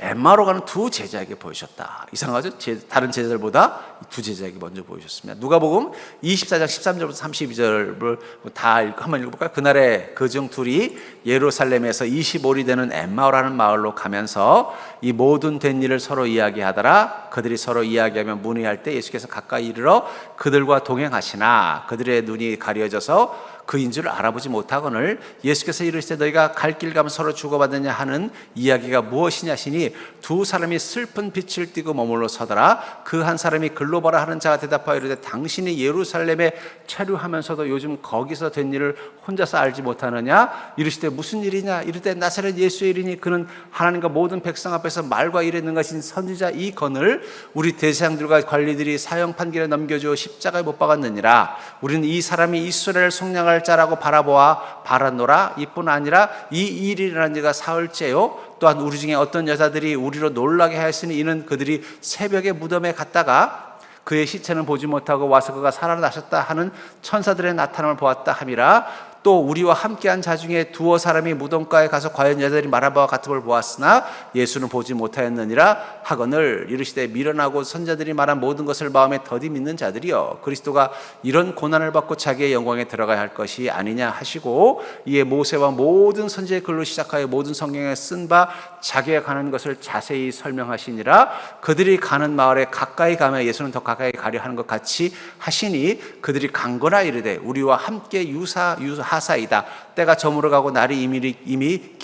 엠마오로 가는 두 제자에게 보이셨다. 이상하죠? 다른 제자들보다 두 제자에게 먼저 보이셨습니다. 누가복음 24장 13절부터 32절을 다 한번 읽어볼까요? 그날에 그중 둘이 예루살렘에서 25리 되는 엠마오라는 마을로 가면서 이 모든 된 일을 서로 이야기하더라. 그들이 서로 이야기하며 문의할 때 예수께서 가까이 이르러 그들과 동행하시나 그들의 눈이 가려져서 그인 줄 알아보지 못하거늘 예수께서 이르시되 너희가 갈 길 가면 서로 주고받느냐 하는 이야기가 무엇이냐 하시니 두 사람이 슬픈 빛을 띠고 머물러 서더라. 그 한 사람이 글로바라 하는 자가 대답하여 이르되 당신이 예루살렘에 체류하면서도 요즘 거기서 된 일을 혼자서 알지 못하느냐? 이르시되 무슨 일이냐? 이르되 나사렛 예수의 일이니 그는 하나님과 모든 백성 앞에서 말과 일에 능하신 선지자 이 건을 우리 대제사장들과 관리들이 사형 판결에 넘겨주어 십자가에 못 박았느니라. 우리는 이 사람이 이스라엘 속량할 자라고 바라보아 바라노라. 이뿐 아니라 이 일이라는 자가 사흘째요. 또한 우리 중에 어떤 여자들이 우리로 놀라게 하였으니 이는 그들이 새벽에 무덤에 갔다가 그의 시체는 보지 못하고 와서 그가 살아나셨다 하는 천사들의 나타남을 보았다 함이라. 또 우리와 함께한 자 중에 두어 사람이 무덤가에 가서 과연 여자들이 말한 바와 같은 걸 보았으나 예수는 보지 못하였느니라 하거늘 이르시되 미련하고 선자들이 말한 모든 것을 마음에 더디 믿는 자들이여 그리스도가 이런 고난을 받고 자기의 영광에 들어가야 할 것이 아니냐 하시고 이에 모세와 모든 선지의 글로 시작하여 모든 성경에 쓴 바 자기가 가는 것을 자세히 설명하시니라. 그들이 가는 마을에 가까이 가며 예수는 더 가까이 가려 하는 것 같이 하시니 그들이 간거나 이르되 우리와 함께 유하사이다. 때가 저물어가고 날이 이미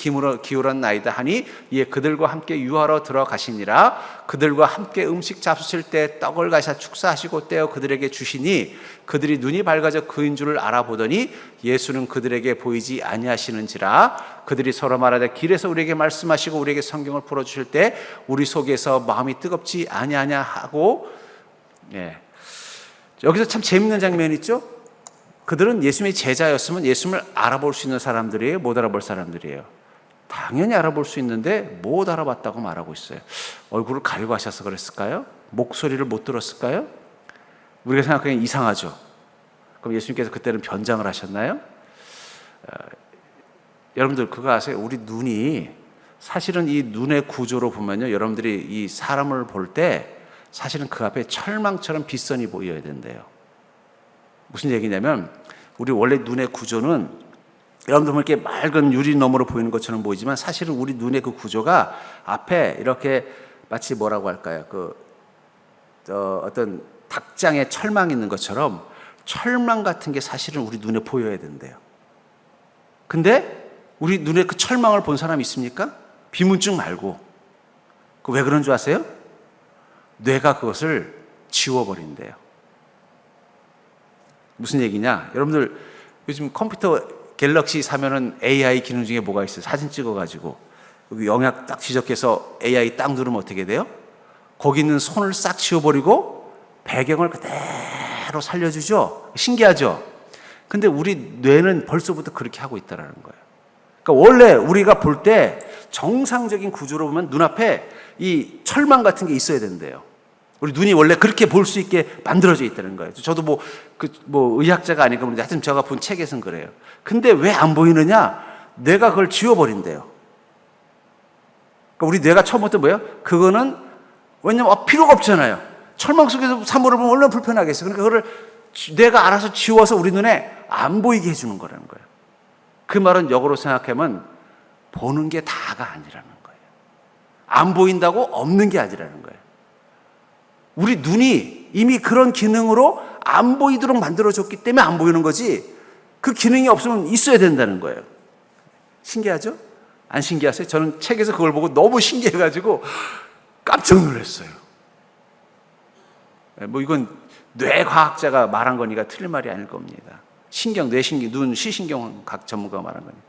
기울었나이다 하니 이에 그들과 함께 유하러 들어가시니라. 그들과 함께 음식 잡수실 때 떡을 가사 축사하시고 떼어 그들에게 주시니 그들이 눈이 밝아져 그인 줄을 알아보더니 예수는 그들에게 보이지 아니하시는지라. 그들이 서로 말하되 길에서 우리에게 말씀하시고 우리에게 성경을 풀어주실 때 우리 속에서 마음이 뜨겁지 아니하냐 하고. 여기서 참 재밌는 장면이 있죠. 그들은 예수님의 제자였으면 예수님을 알아볼 수 있는 사람들이에요, 못 알아볼 사람들이에요? 당연히 알아볼 수 있는데 못 알아봤다고 말하고 있어요. 얼굴을 가리고 하셔서 그랬을까요? 목소리를 못 들었을까요? 우리가 생각하기엔 이상하죠. 그럼 예수님께서 그때는 변장을 하셨나요? 여러분들 그거 아세요? 우리 눈이 사실은 이 눈의 구조로 보면요, 여러분들이 이 사람을 볼 때 사실은 그 앞에 철망처럼 빛선이 보여야 된대요. 무슨 얘기냐면 우리 원래 눈의 구조는 여러분들 이렇게 맑은 유리너머로 보이는 것처럼 보이지만 사실은 우리 눈의 그 구조가 앞에 이렇게 마치 뭐라고 할까요? 어떤 닭장에 철망이 있는 것처럼 철망 같은 게 사실은 우리 눈에 보여야 된대요. 근데 우리 눈에 그 철망을 본 사람 있습니까? 비문증 말고. 그 왜 그런 줄 아세요? 뇌가 그것을 지워버린대요. 무슨 얘기냐? 여러분들 요즘 컴퓨터 갤럭시 사면은 AI 기능 중에 뭐가 있어요? 사진 찍어가지고 여기 영약 딱 지적해서 AI 딱 누르면 어떻게 돼요? 거기 있는 손을 싹 지워버리고 배경을 그대로 살려주죠? 신기하죠? 근데 우리 뇌는 벌써부터 그렇게 하고 있다는 거예요. 그러니까 원래 우리가 볼 때 정상적인 구조로 보면 눈앞에 이 철망 같은 게 있어야 된대요. 우리 눈이 원래 그렇게 볼 수 있게 만들어져 있다는 거예요. 저도 의학자가 아니고 그런데 하여튼 제가 본 책에서는 그래요. 근데 왜 안 보이느냐? 뇌가 그걸 지워버린대요. 그러니까 우리 뇌가 처음부터 뭐예요? 그거는 왜냐면 필요가 없잖아요. 철망 속에서 사물을 보면 얼마나 불편하겠어요. 그러니까 그거를 뇌가 알아서 지워서 우리 눈에 안 보이게 해주는 거라는 거예요. 그 말은 역으로 생각하면 보는 게 다가 아니라는 거예요. 안 보인다고 없는 게 아니라는 거예요. 우리 눈이 이미 그런 기능으로 안 보이도록 만들어졌기 때문에 안 보이는 거지 그 기능이 없으면 있어야 된다는 거예요. 신기하죠? 안 신기하세요? 저는 책에서 그걸 보고 너무 신기해가지고 깜짝 놀랐어요. 이건 뇌과학자가 말한 거니까 틀린 말이 아닐 겁니다. 뇌신경, 눈, 시신경 각 전문가가 말한 거니까.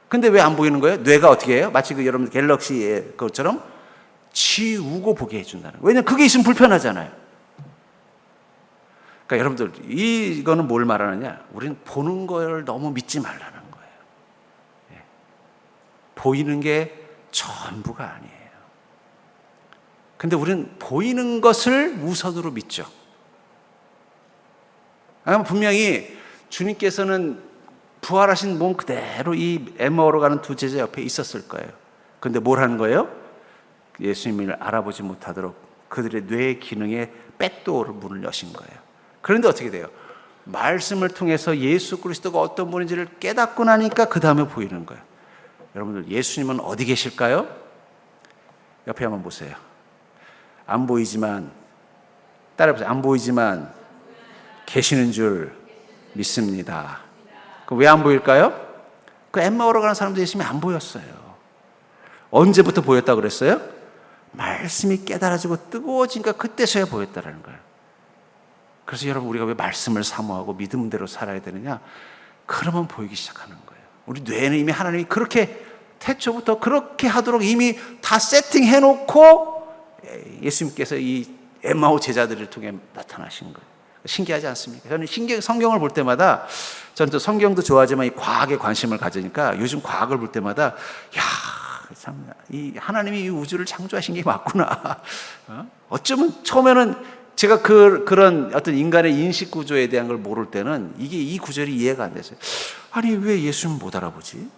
근데 왜 안 보이는 거예요? 뇌가 어떻게 해요? 마치 여러분 갤럭시의 것처럼 지우고 보게 해준다는 거예요. 왜냐하면 그게 있으면 불편하잖아요. 그러니까 여러분들 이거는 뭘 말하느냐? 우리는 보는 걸 너무 믿지 말라는 거예요. 보이는 게 전부가 아니에요. 근데 우리는 보이는 것을 우선으로 믿죠. 분명히 주님께서는 부활하신 몸 그대로 이 엠마오로 가는 두 제자 옆에 있었을 거예요. 근데 뭘 하는 거예요? 예수님을 알아보지 못하도록 그들의 뇌 기능에 백도어를 문을 여신 거예요. 그런데 어떻게 돼요? 말씀을 통해서 예수 그리스도가 어떤 분인지를 깨닫고 나니까 그 다음에 보이는 거예요. 여러분들 예수님은 어디 계실까요? 옆에 한번 보세요. 안 보이지만 따라해보세요. 안 보이지만 계시는 줄 믿습니다. 왜 안 보일까요? 그 엠마오로 가는 사람들 예수님이 안 보였어요. 언제부터 보였다고 그랬어요? 말씀이 깨달아지고 뜨거워지니까 그때서야 보였다는 거예요. 그래서 여러분 우리가 왜 말씀을 사모하고 믿음대로 살아야 되느냐? 그러면 보이기 시작하는 거예요. 우리 뇌는 이미 하나님이 그렇게 태초부터 그렇게 하도록 이미 다 세팅해놓고 예수님께서 이 엠마오 제자들을 통해 나타나신 거예요. 신기하지 않습니까? 저는 성경을 볼 때마다 저는 또 성경도 좋아하지만 이 과학에 관심을 가지니까 요즘 과학을 볼 때마다 참 이 하나님이 이 우주를 창조하신 게 맞구나. 어쩌면 처음에는 제가 그런 어떤 인간의 인식 구조에 대한 걸 모를 때는 이 구절이 이해가 안 됐어요. 아니 왜 예수님 못 알아보지?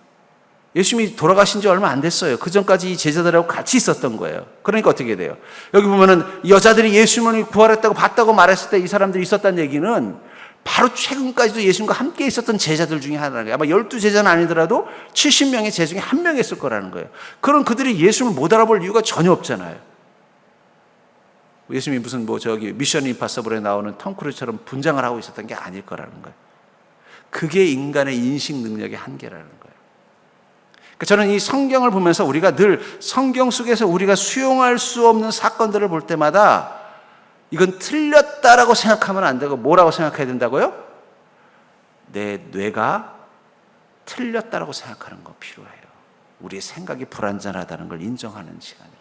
예수님이 돌아가신 지 얼마 안 됐어요. 그 전까지 이 제자들하고 같이 있었던 거예요. 그러니까 어떻게 돼요? 여기 보면은 여자들이 예수님을 부활했다고 봤다고 말했을 때 이 사람들이 있었다는 얘기는 바로 최근까지도 예수님과 함께 있었던 제자들 중에 하나라는 거예요. 아마 12제자는 아니더라도 70명의 제자 중에 한 명이었을 거라는 거예요. 그럼 그들이 예수님을 못 알아볼 이유가 전혀 없잖아요. 예수님이 무슨 미션 임파서블에 나오는 톰 크루즈처럼 분장을 하고 있었던 게 아닐 거라는 거예요. 그게 인간의 인식 능력의 한계라는 거예요. 저는 이 성경을 보면서 우리가 늘 성경 속에서 우리가 수용할 수 없는 사건들을 볼 때마다 이건 틀렸다라고 생각하면 안 되고 뭐라고 생각해야 된다고요? 내 뇌가 틀렸다라고 생각하는 거 필요해요. 우리의 생각이 불완전하다는 걸 인정하는 시간이에요.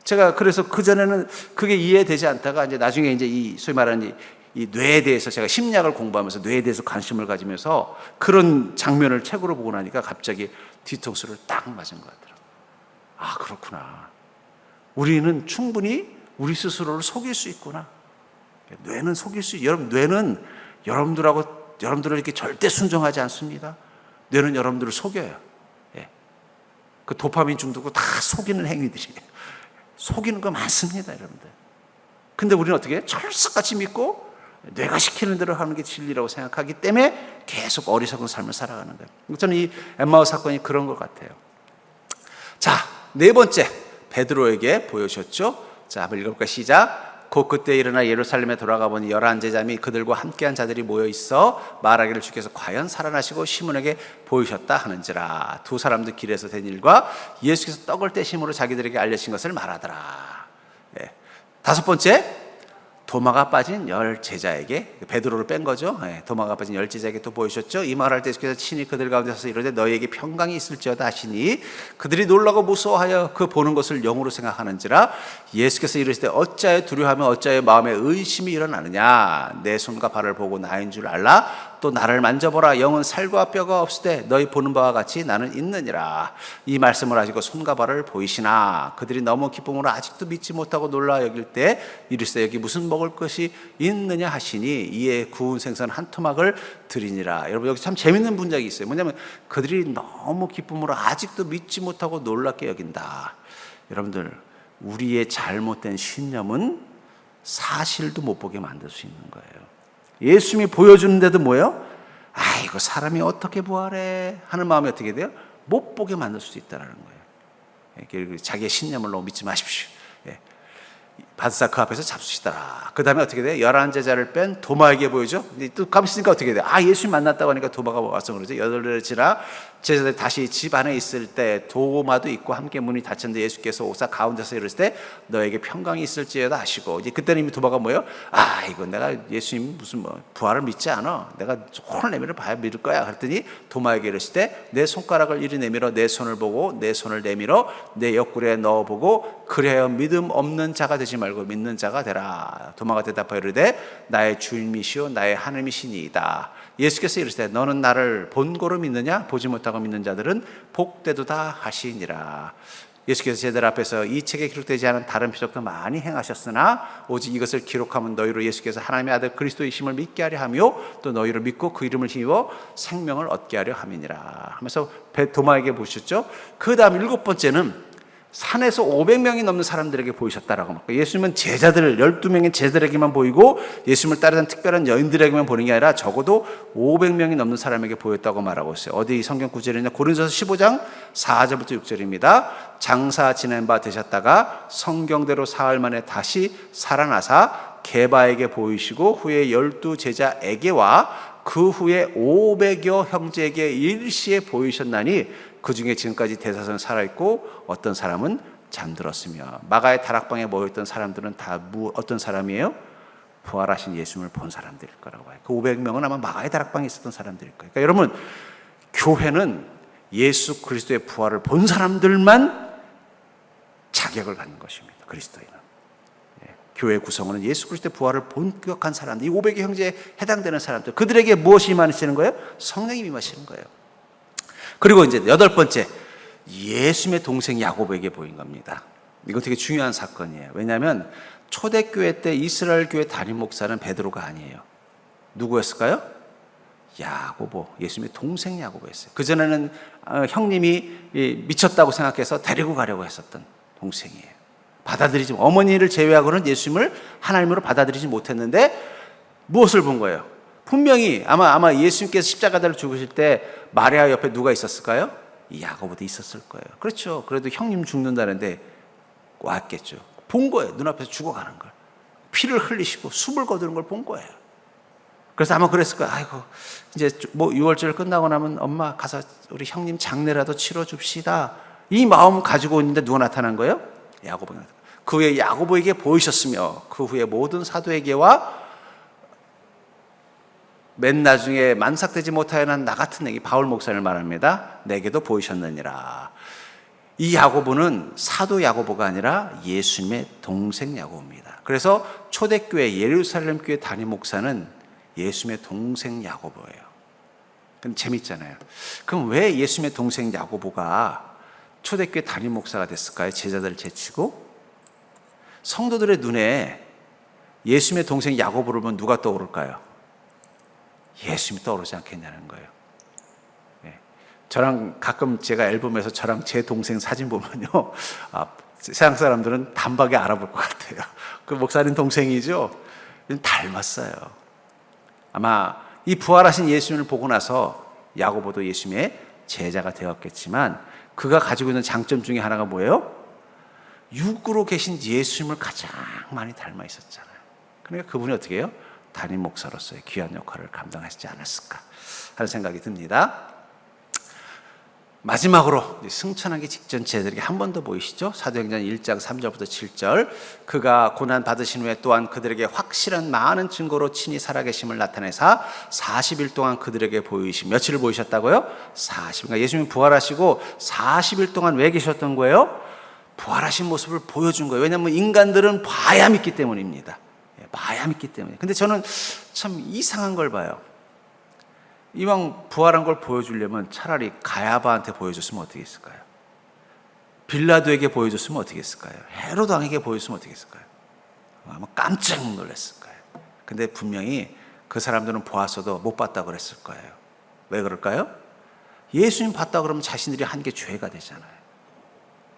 제가 그래서 그전에는 그게 이해되지 않다가 이제 나중에 이제 이 소위 말하는 이 뇌에 대해서 제가 심리학을 공부하면서 뇌에 대해서 관심을 가지면서 그런 장면을 책으로 보고 나니까 갑자기 뒤통수를 딱 맞은 것 같더라고요. 아, 그렇구나. 우리는 충분히 우리 스스로를 속일 수 있구나. 뇌는 속일 수 있어요. 여러분, 뇌는 여러분들을 이렇게 절대 순종하지 않습니다. 뇌는 여러분들을 속여요. 예. 그 도파민 중독도 다 속이는 행위들이에요. 속이는 거 많습니다, 여러분들. 근데 우리는 어떻게 해요? 철석같이 믿고 뇌가 시키는 대로 하는 게 진리라고 생각하기 때문에 계속 어리석은 삶을 살아가는 거예요. 저는 이 엠마오 사건이 그런 것 같아요. 자, 네 번째, 베드로에게 보여주셨죠. 자, 한번 읽어볼까요? 시작. 곧 그때 일어나 예루살렘에 돌아가 보니 11제자 및 그들과 함께한 자들이 모여 있어 말하기를 주께서 과연 살아나시고 시몬에게 보이셨다 하는지라. 두 사람도 길에서 된 일과 예수께서 떡을 떼심으로 자기들에게 알려진 것을 말하더라. 네. 다섯 번째, 도마가 빠진 10제자에게, 베드로를 뺀 거죠. 도마가 빠진 10제자에게 또 보이셨죠. 이 말할 때 예수께서 친히 그들 가운데 서서 이르되 너희에게 평강이 있을지어다 하시니 그들이 놀라고 무서워하여 그 보는 것을 영으로 생각하는지라. 예수께서 이르시되 어찌하여 두려워하며 어찌하여 마음에 의심이 일어나느냐. 내 손과 발을 보고 나인 줄 알라. 또 나를 만져보라. 영은 살과 뼈가 없으되 너희 보는 바와 같이 나는 있느니라. 이 말씀을 하시고 손과 발을 보이시나. 그들이 너무 기쁨으로 아직도 믿지 못하고 놀라 여길 때 이르시되 여기 무슨 먹을 것이 있느냐 하시니 이에 구운 생선 한 토막을 드리니라. 여러분, 여기 참 재밌는 문장이 있어요. 뭐냐면 그들이 너무 기쁨으로 아직도 믿지 못하고 놀랍게 여긴다. 여러분들, 우리의 잘못된 신념은 사실도 못 보게 만들 수 있는 거예요. 예수님이 보여주는데도 뭐예요? 아이고, 사람이 어떻게 부활해 하는 마음이 어떻게 돼요? 못 보게 만들 수 있다는 거예요. 자기의 신념을 너무 믿지 마십시오. 바드사 그 앞에서 잡수시더라. 그 다음에 어떻게 돼요? 11제자를 뺀 도마에게 보이죠? 또 가만있으니까 어떻게 돼요? 아, 예수님 만났다고 하니까 도마가 와서 그러죠. 8제자 제자들 다시 집 안에 있을 때 도마도 있고 함께 문이 닫혔는데 예수께서 오사 가운데서 이르실 때 너에게 평강이 있을지어다 하시고, 이제 그때는 이미 도마가 뭐예요? 아, 이거 내가 예수님 무슨 부활을 믿지 않아. 내가 손을 내밀어 봐야 믿을 거야. 그랬더니 도마에게 이르실 때 내 손가락을 이리 내밀어 내 손을 보고 내 손을 내밀어 내 옆구리에 넣어보고 그래야 믿음 없는 자가 되지 말고 믿는 자가 되라. 도마가 대답하여 이르되 나의 주님이시오 나의 하나님이시니이다. 예수께서 이르시되 너는 나를 본고로 믿느냐? 보지 못하고 믿는 자들은 복되도다 하시니라. 예수께서 제자들 앞에서 이 책에 기록되지 않은 다른 표적도 많이 행하셨으나 오직 이것을 기록하면 너희로 예수께서 하나님의 아들 그리스도이심을 믿게 하려 하며 또 너희로 믿고 그 이름을 힘입어 생명을 얻게 하려 함이니라 하면서 도마에게 보셨죠. 그 다음 7번째는 산에서 500명이 넘는 사람들에게 보이셨다라고 말해요. 예수님은 제자들 12명의 제자들에게만 보이고 예수님을 따르는 특별한 여인들에게만 보는 게 아니라 적어도 500명이 넘는 사람에게 보였다고 말하고 있어요. 어디 성경 구절이냐? 고린도서 15장 4절부터 6절입니다. 장사 지낸 바 되셨다가 성경대로 사흘 만에 다시 살아나사 게바에게 보이시고 후에 12제자에게와 그 후에 500여 형제에게 일시에 보이셨나니 그 중에 지금까지 대사선 살아있고 어떤 사람은 잠들었으며. 마가의 다락방에 모여있던 사람들은 다 어떤 사람이에요? 부활하신 예수님을 본 사람들일 거라고 봐요. 그 500명은 아마 마가의 다락방에 있었던 사람들일 거예요. 그러니까 여러분, 교회는 예수 그리스도의 부활을 본 사람들만 자격을 갖는 것입니다. 그리스도인은. 교회 구성원은 예수 그리스도의 부활을 본격한 사람들, 이 500의 형제에 해당되는 사람들, 그들에게 무엇이 임하시는 거예요? 성령이 임하시는 거예요. 그리고 이제 8번째, 예수님의 동생 야고보에게 보인 겁니다. 이거 되게 중요한 사건이에요. 왜냐하면 초대교회 때 이스라엘 교회 담임 목사는 베드로가 아니에요. 누구였을까요? 야고보, 예수님의 동생 야고보였어요. 그전에는 형님이 미쳤다고 생각해서 데리고 가려고 했었던 동생이에요. 받아들이지, 어머니를 제외하고는 예수님을 하나님으로 받아들이지 못했는데 무엇을 본 거예요? 분명히 아마 예수님께서 십자가를 죽으실 때 마리아 옆에 누가 있었을까요? 이 야고보도 있었을 거예요. 그렇죠. 그래도 형님 죽는다는데 왔겠죠. 본 거예요. 눈앞에서 죽어가는 걸. 피를 흘리시고 숨을 거두는 걸 본 거예요. 그래서 아마 그랬을 거예요. 아이고, 이제 뭐 6월절 끝나고 나면 엄마 가서 우리 형님 장례라도 치러 줍시다. 이 마음 가지고 있는데 누가 나타난 거예요? 야고보가. 그 후에 야고보에게 보이셨으며 그 후에 모든 사도에게와 맨 나중에 만삭되지 못하여는 나 같은 내게 바울 목사를 말합니다. 내게도 보이셨느니라. 이 야고보는 사도 야고보가 아니라 예수님의 동생 야고보입니다. 그래서 초대교회 예루살렘 교회 담임 목사는 예수님의 동생 야고보예요. 그럼 재밌잖아요. 그럼 왜 예수님의 동생 야고보가 초대교회 담임 목사가 됐을까요? 제자들을 제치고. 성도들의 눈에 예수님의 동생 야고보를 보면 누가 떠오를까요? 예수님이 떠오르지 않겠냐는 거예요. 네. 저랑 가끔 제가 앨범에서 저랑 제 동생 사진 보면요, 세상 사람들은 단박에 알아볼 것 같아요. 그 목사님 동생이죠? 닮았어요. 아마 이 부활하신 예수님을 보고 나서 야고보도 예수님의 제자가 되었겠지만 그가 가지고 있는 장점 중에 하나가 뭐예요? 육으로 계신 예수님을 가장 많이 닮아 있었잖아요. 그러니까 그분이 어떻게 해요? 담임 목사로서의 귀한 역할을 감당하시지 않았을까 하는 생각이 듭니다. 마지막으로 승천하기 직전 제자들에게 한 번 더 보이시죠? 사도행전 1장 3절부터 7절. 그가 고난 받으신 후에 또한 그들에게 확실한 많은 증거로 친히 살아계심을 나타내사 40일 동안 그들에게 보이심. 며칠을 보이셨다고요? 40일. 그러니까 예수님이 부활하시고 40일 동안 왜 계셨던 거예요? 부활하신 모습을 보여준 거예요. 왜냐하면 인간들은 봐야 믿기 때문입니다. 봐야 믿기 때문에. 근데 저는 참 이상한 걸 봐요. 이왕 부활한 걸 보여주려면 차라리 가야바한테 보여줬으면 어떻게 했을까요? 빌라도에게 보여줬으면 어떻게 했을까요? 헤로드 왕에게 보여줬으면 어떻게 했을까요? 아마 깜짝 놀랐을 거예요. 근데 분명히 그 사람들은 보았어도 못 봤다고 그랬을 거예요. 왜 그럴까요? 예수님 봤다 그러면 자신들이 한 게 죄가 되잖아요.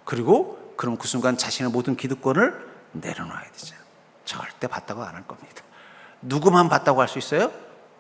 그리고 그럼 그 순간 자신의 모든 기득권을 내려놔야 되잖아요. 절대 봤다고 안 할 겁니다. 누구만 봤다고 할 수 있어요?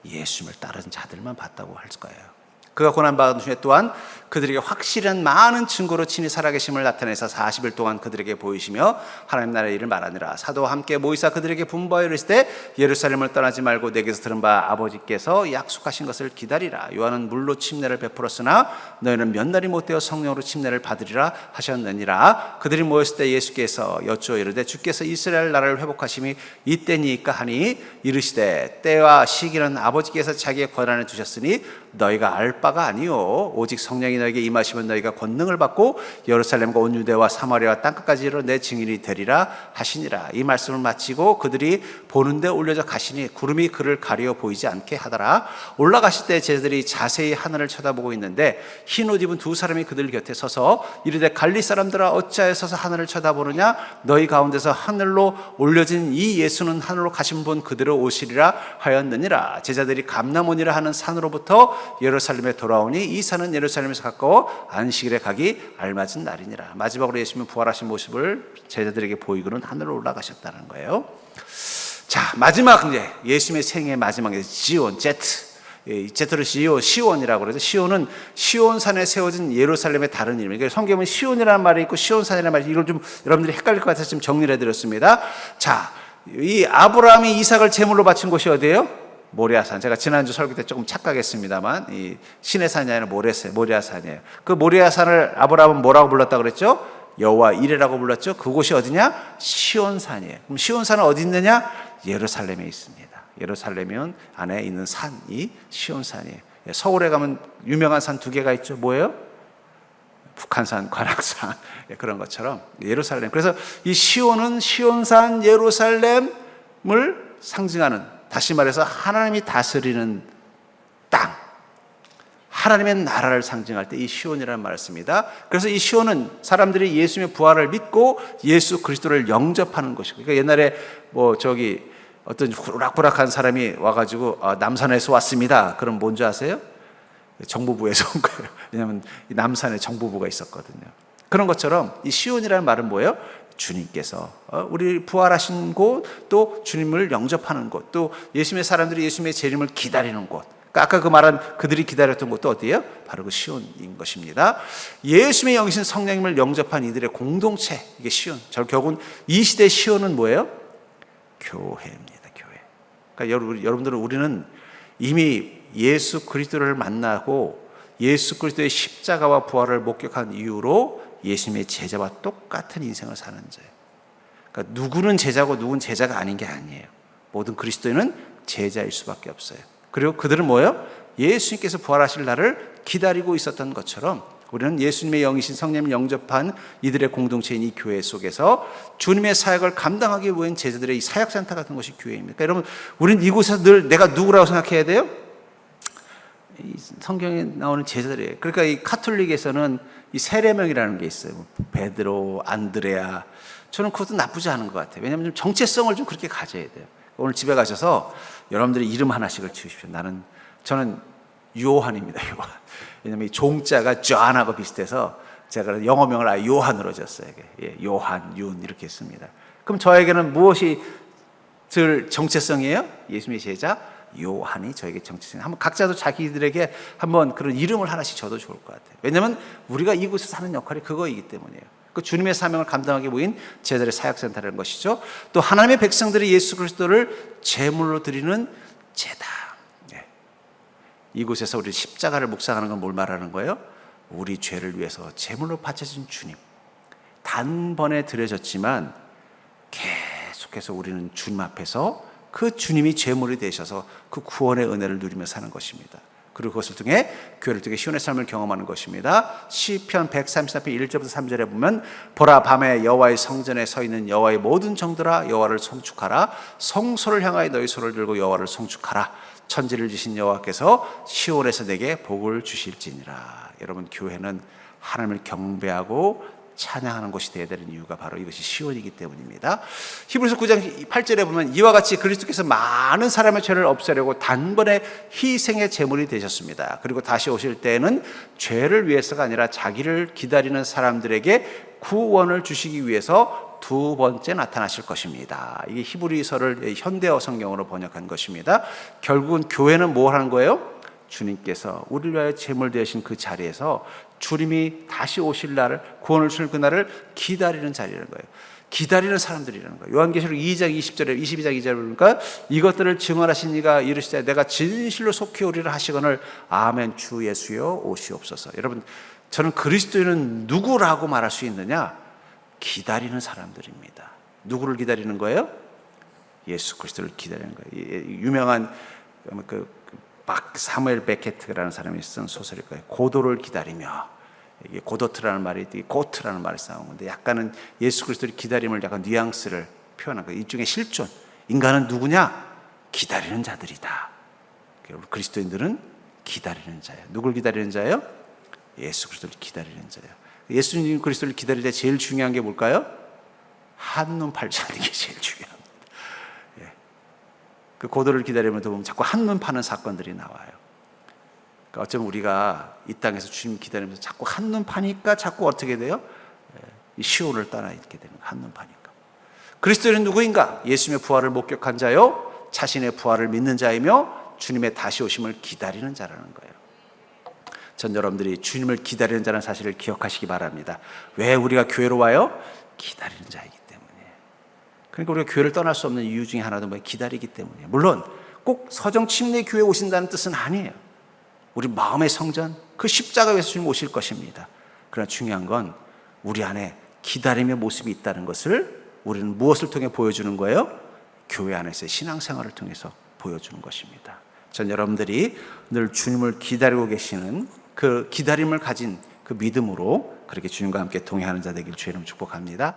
예수님을 따른 자들만 봤다고 할 거예요. 그가 고난받은 후에 또한 그들에게 확실한 많은 증거로 친히 살아계심을 나타내서 40일 동안 그들에게 보이시며 하나님 나라의 일을 말하니라. 사도와 함께 모이사 그들에게 분부하여 이르시되 예루살렘을 떠나지 말고 내게서 들은 바 아버지께서 약속하신 것을 기다리라. 요한은 물로 침례를 베풀었으나 너희는 몇 날이 못되어 성령으로 침례를 받으리라 하셨느니라. 그들이 모였을 때 예수께서 여쭈어 이르되 주께서 이스라엘 나라를 회복하심이 이때니까 하니 이르시되 때와 시기는 아버지께서 자기의 권한에 두셨으니 너희가 알 바가 아니요 오직 성령이 너에게 임하시면 너희가 권능을 받고 예루살렘과 온 유대와 사마리아와 땅끝까지 이르러 내 증인이 되리라 하시니라. 이 말씀을 마치고 그들이 보는데 올려져 가시니 구름이 그를 가려 보이지 않게 하더라. 올라가실 때 제자들이 자세히 하늘을 쳐다보고 있는데 흰 옷 입은 두 사람이 그들 곁에 서서 이르되 갈리 사람들아 어찌하여 서서 하늘을 쳐다보느냐 너희 가운데서 하늘로 올려진 이 예수는 하늘로 가신 분 그대로 오시리라 하였느니라. 제자들이 감람원이라 하는 산으로부터 예루살렘에 돌아오니 이 산은 예루살렘에서 가까워 안식일에 가기 알맞은 날이니라. 마지막으로 예수님은 부활하신 모습을 제자들에게 보이고는 하늘로 올라가셨다는 거예요. 자, 마지막 이제 예수님의 생애 마지막에 지온 제트를 시온이라고 그러죠. 시온은 시온산에 세워진 예루살렘의 다른 이름이에요. 성경에 시온이라는 말이 있고 시온산이라는 말이 이걸 좀 여러분들이 헷갈릴 것 같아서 좀 정리를 해드렸습니다. 자, 이 아브라함이 이삭을 제물로 바친 곳이 어디예요? 모리아산. 제가 지난주 설교 때 조금 착각했습니다만 이 신의 산이 아니라 모리아산이에요. 그 모리아산을 아브라함은 뭐라고 불렀다고 그랬죠? 여호와 이레라고 불렀죠. 그곳이 어디냐? 시온산이에요. 그럼 시온산은 어디 있느냐? 예루살렘에 있습니다. 예루살렘 안에 있는 산이 시온산이에요. 서울에 가면 유명한 산 두 개가 있죠. 뭐예요? 북한산, 관악산 그런 것처럼 예루살렘. 그래서 이 시온은 시온산 예루살렘을 상징하는, 다시 말해서 하나님이 다스리는 땅, 하나님의 나라를 상징할 때 이 시온이라는 말을 씁니다. 그래서 이 시온은 사람들이 예수님의 부활을 믿고 예수 그리스도를 영접하는 것이고, 그러니까 옛날에 어떤 후락부락한 사람이 와가지고 남산에서 왔습니다. 그럼 뭔지 아세요? 정보부에서 온 거예요. 왜냐하면 남산에 정보부가 있었거든요. 그런 것처럼 이 시온이라는 말은 뭐예요? 주님께서 우리 부활하신 곳, 또 주님을 영접하는 곳, 또 예수님의 사람들이 예수님의 재림을 기다리는 곳. 그러니까 아까 그 말한 그들이 기다렸던 곳도 어디예요? 바로 그 시온인 것입니다. 예수님의 영이신 성령님을 영접한 이들의 공동체, 이게 시온. 결국은 이 시대의 시온은 뭐예요? 교회입니다. 교회. 그러니까 여러분들은 우리는 이미 예수 그리스도를 만나고 예수 그리스도의 십자가와 부활을 목격한 이후로 예수님의 제자와 똑같은 인생을 사는 자예요. 그러니까 누구는 제자고 누구는 제자가 아닌 게 아니에요. 모든 그리스도인은 제자일 수밖에 없어요. 그리고 그들은 뭐예요? 예수님께서 부활하실 날을 기다리고 있었던 것처럼 우리는 예수님의 영이신 성령을 영접한 이들의 공동체인 이 교회 속에서 주님의 사역을 감당하기 위한 제자들의 이 사역센터 같은 것이 교회입니다. 그러니까 여러분, 우리는 이곳에서 늘 내가 누구라고 생각해야 돼요? 이 성경에 나오는 제자들이에요. 그러니까 이 카톨릭에서는 이 세례명이라는 게 있어요. 베드로, 안드레아. 저는 그것도 나쁘지 않은 것 같아요. 왜냐하면 좀 정체성을 좀 그렇게 가져야 돼요. 오늘 집에 가셔서 여러분들이 이름 하나씩을 지으십시오. 저는 요한입니다. 요한. 왜냐하면 이 종자가 존하고 비슷해서 제가 영어명을 요한으로 졌어요. 요한, 윤 이렇게 했습니다. 그럼 저에게는 무엇이 들 정체성이에요? 예수님의 제자 요한이 저에게 정체성. 한번 각자도 자기들에게 한번 그런 이름을 하나씩 줘도 좋을 것 같아요. 왜냐하면 우리가 이곳에 사는 역할이 그거이기 때문이에요. 그 주님의 사명을 감당하기 모인 제자들의 사역센터라는 것이죠. 또 하나님의 백성들이 예수 그리스도를 제물로 드리는 제다. 이곳에서 우리 십자가를 묵상하는 건 뭘 말하는 거예요? 우리 죄를 위해서 제물로 바쳐진 주님. 단번에 드려졌지만 계속해서 우리는 주님 앞에서 그 주님이 제물이 되셔서 그 구원의 은혜를 누리며 사는 것입니다. 그리고 그것을 통해 교회를 통해 시온의 삶을 경험하는 것입니다. 시편 134편 1절부터 3절에 보면 보라 밤에 여호와의 성전에 서 있는 여호와의 모든 정들아 여호와를 송축하라. 성소를 향하여 너희 손을 들고 여호와를 송축하라. 천지를 지신 여호와께서 시온에서 내게 복을 주실지니라. 여러분, 교회는 하나님을 경배하고 찬양하는 곳이 되어야 되는 이유가 바로 이것이 시온이기 때문입니다. 히브리서 9장 8절에 보면 이와 같이 그리스도께서 많은 사람의 죄를 없애려고 단번에 희생의 제물이 되셨습니다. 그리고 다시 오실 때에는 죄를 위해서가 아니라 자기를 기다리는 사람들에게 구원을 주시기 위해서 두 번째 나타나실 것입니다. 이게 히브리서를 현대어 성경으로 번역한 것입니다. 결국은 교회는 뭐 하는 거예요? 주님께서 우리를 위하여 제물 되신 그 자리에서 주님이 다시 오실 날을, 구원을 주실 그날을 기다리는 자리라는 거예요. 기다리는 사람들이라는 거예요. 요한계시록 2장 20절에 22장 2절에 보니까 이것들을 증언하신 이가 이르시되 내가 진실로 속히 오리라 하시거늘 아멘. 주 예수여 오시옵소서. 여러분, 저는 그리스도인은 누구라고 말할 수 있느냐? 기다리는 사람들입니다. 누구를 기다리는 거예요? 예수 그리스도를 기다리는 거예요. 유명한 사무엘 베케트라는 사람이 쓴 소설일 거예요. 고도를 기다리며. 이게 고도트라는 말이 고트라는 말이 싸운 건데 약간은 예수 그리스도의 기다림을 약간 뉘앙스를 표현한 거예요. 일종의 실존. 인간은 누구냐? 기다리는 자들이다. 여러분, 그리스도인들은 기다리는 자예요. 누굴 기다리는 자예요? 예수 그리스도를 기다리는 자예요. 예수님 그리스도를 기다릴 때 제일 중요한 게 뭘까요? 한눈 팔지 않는 게 제일 중요합니다. 그 고도를 기다리면서 보면 자꾸 한눈 파는 사건들이 나와요. 그러니까 어쩌면 우리가 이 땅에서 주님 기다리면서 자꾸 한눈 파니까 자꾸 어떻게 돼요? 이 시온을 떠나 있게 되는 거예요. 한눈 파니까. 그리스도는 누구인가? 예수님의 부활을 목격한 자요, 자신의 부활을 믿는 자이며 주님의 다시 오심을 기다리는 자라는 거예요. 전 여러분들이 주님을 기다리는 자라는 사실을 기억하시기 바랍니다. 왜 우리가 교회로 와요? 기다리는 자이기 때문에. 그러니까 우리가 교회를 떠날 수 없는 이유 중에 하나도 뭐예요? 기다리기 때문이에요. 물론 꼭 서정 침례 교회 오신다는 뜻은 아니에요. 우리 마음의 성전, 그 십자가 위에서 주님 오실 것입니다. 그러나 중요한 건 우리 안에 기다림의 모습이 있다는 것을 우리는 무엇을 통해 보여주는 거예요? 교회 안에서의 신앙생활을 통해서 보여주는 것입니다. 전 여러분들이 늘 주님을 기다리고 계시는 그 기다림을 가진 그 믿음으로 그렇게 주님과 함께 동행하는 자 되길 주의 이름으로 축복합니다.